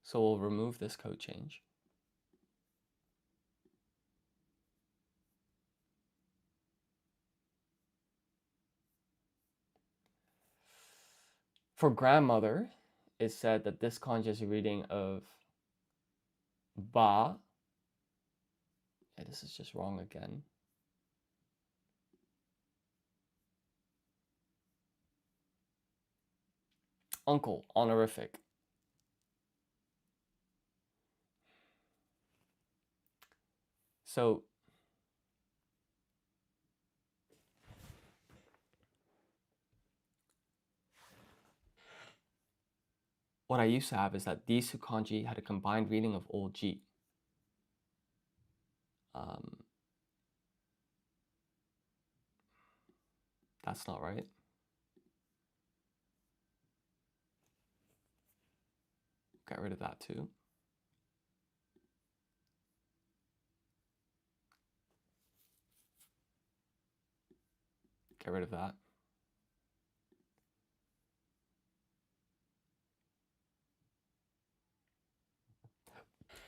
So we'll remove this code change. For grandmother, it said that this kanji is a reading of ba. Yeah, this is just wrong again. Uncle, honorific. So what I used to have is that these two kanji had a combined reading of old G. That's not right. Get rid of that too. Get rid of that.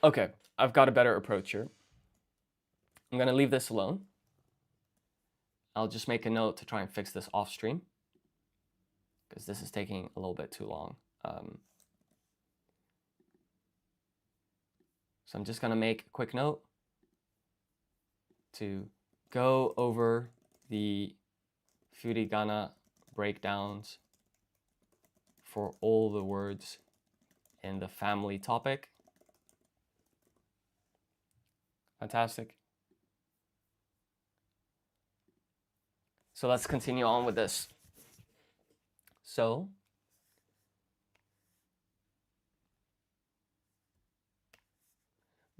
Okay, I've got a better approach here. I'm going to leave this alone. I'll just make a note to try and fix this off stream because this is taking a little bit too long. So I'm just going to make a quick note to go over the furigana breakdowns for all the words in the family topic. Fantastic. So let's continue on with this. So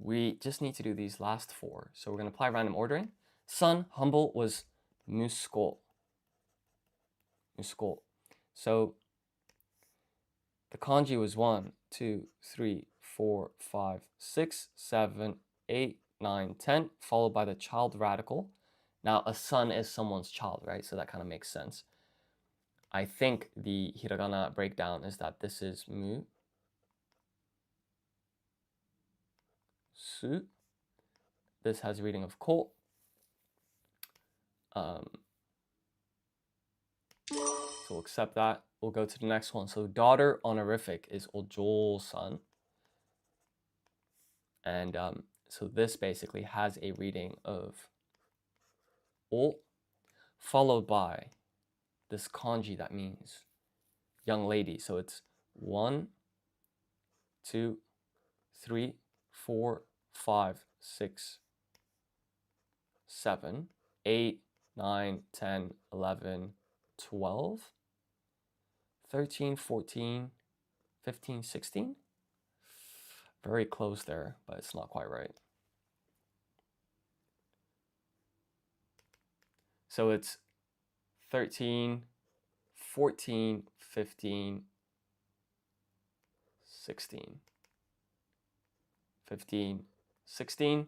we just need to do these last four. So we're going to apply random ordering. Son, humble, was musko. Musko. So the kanji was 1, 2, 3, 4, 5, 6, 7, 8, 9, 10, followed by the child radical. Now, a son is someone's child, right? So that kind of makes sense. I think the hiragana breakdown is that this is mu, su. This has a reading of ko. So we'll accept that. We'll go to the next one. So daughter honorific is ojo-san. And so this basically has a reading of o, followed by this kanji that means young lady. So it's 1, 2, 3, 4, 5, 6, 7, 8, 9, 10, 11, 12, 13, 14, 15, 16. Very close there, but it's not quite right. So it's 13, 14, 15, 16. 15, 16.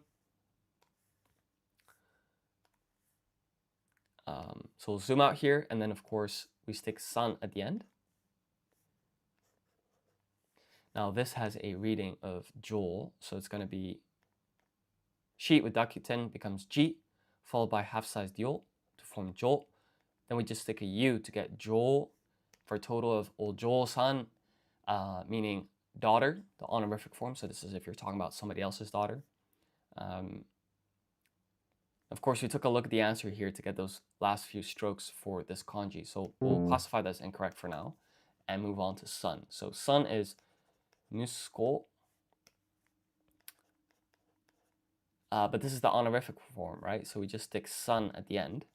So we'll zoom out here, and then of course we stick san at the end. Now this has a reading of jo, so it's going to be shi with dakuten becomes ji, followed by half-sized yo to form jo. Then we just stick a u to get jo for a total of ojo-san, meaning daughter, the honorific form. So this is if you're talking about somebody else's daughter. Of course, we took a look at the answer here to get those last few strokes for this kanji. So we'll classify that as incorrect for now and move on to son. So son is musko. But this is the honorific form, right? So we just stick son at the end.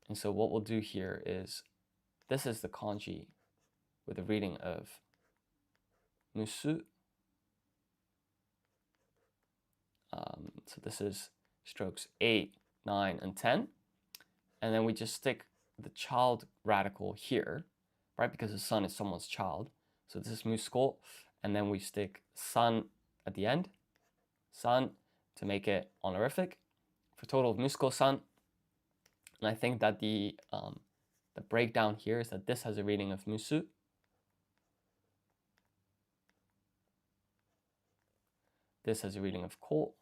And so what we'll do here is, this is the kanji with a reading of musu. So this is strokes 8, 9, and 10. And then we just stick the child radical here, right? Because the son is someone's child. So this is musko. And then we stick san at the end, san, to make it honorific for total of musko-san. And I think that the breakdown here is that this has a reading of musu. This has a reading of ko.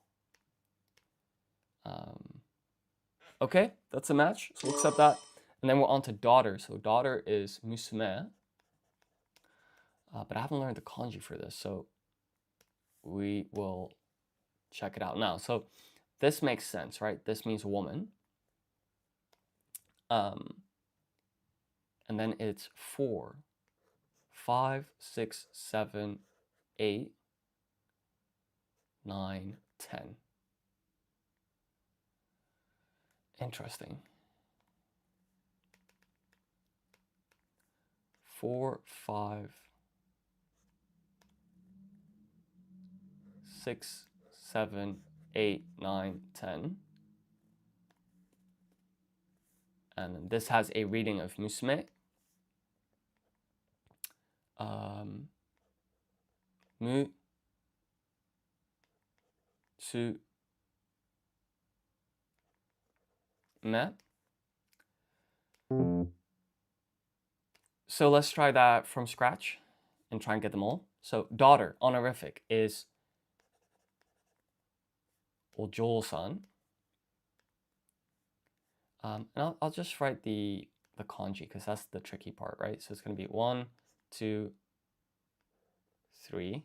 Okay, that's a match, so we'll accept that. And then we're on to daughter. So daughter is musume. But I haven't learned the kanji for this, so we will check it out now. So this makes sense, right? This means woman. And then it's 4, 5, 6, 7, 8, 9, 10. Interesting. 4, 5, 6, 7, 8, 9, 10. And this has a reading of musume. Mu, su, me. So let's try that from scratch and try and get them all. So daughter, honorific, is ojo-san. And I'll just write the kanji because that's the tricky part, right? So it's going to be 1, 2, 3,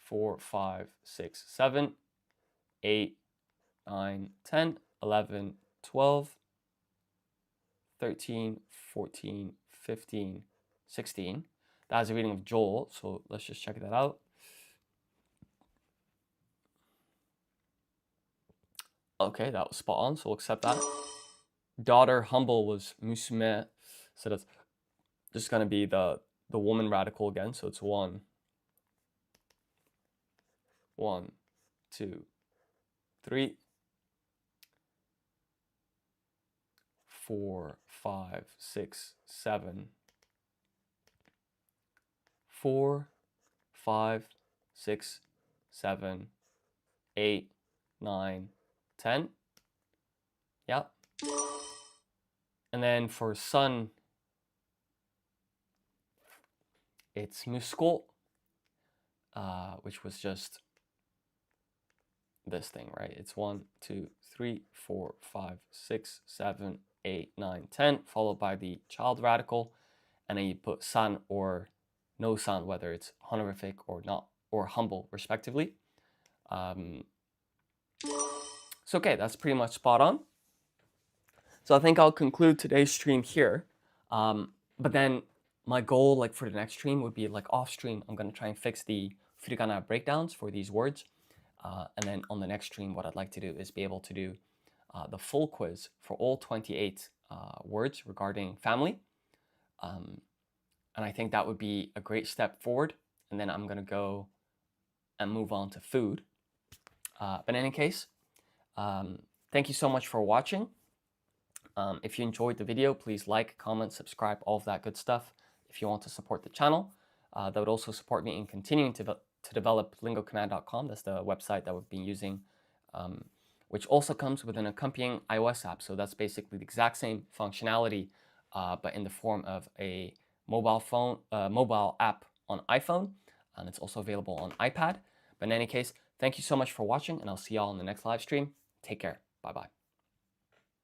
4, 5, 6, 7, 8, 9, 10, 11, 12, 13, 14, 15, 16. That is a reading of Joel, so let's just check that out. Okay, that was spot on, so we'll accept that. Daughter, humble, was musume, so that's just going to be the woman radical again, so it's 1, 1, 2, 3, 4, 5, 6, 7, 4, 5, 6, 7, 8, 9, 10. Yeah. And then for son, it's musko, which was just this thing, right? It's 1, 2, 3, 4, 5, 6, 7, 8, 9, 10, followed by the child radical. And then you put san or no san, whether it's honorific or not, or humble, respectively. So okay, that's pretty much spot on. So I think I'll conclude today's stream here. But then my goal, like for the next stream, would be like off stream, I'm going to try and fix the furigana breakdowns for these words. And then on the next stream, what I'd like to do is be able to do the full quiz for all 28 words regarding family. And I think that would be a great step forward. And then I'm going to go and move on to food. But in any case, thank you so much for watching. If you enjoyed the video, please like, comment, subscribe, all of that good stuff. If you want to support the channel, that would also support me in continuing to develop lingocommand.com. That's the website that we've been using, which also comes with an accompanying iOS app. So that's basically the exact same functionality, but in the form of a mobile app on iPhone, and it's also available on iPad. But in any case, thank you so much for watching, and I'll see y'all in the next live stream. Take care. Bye-bye.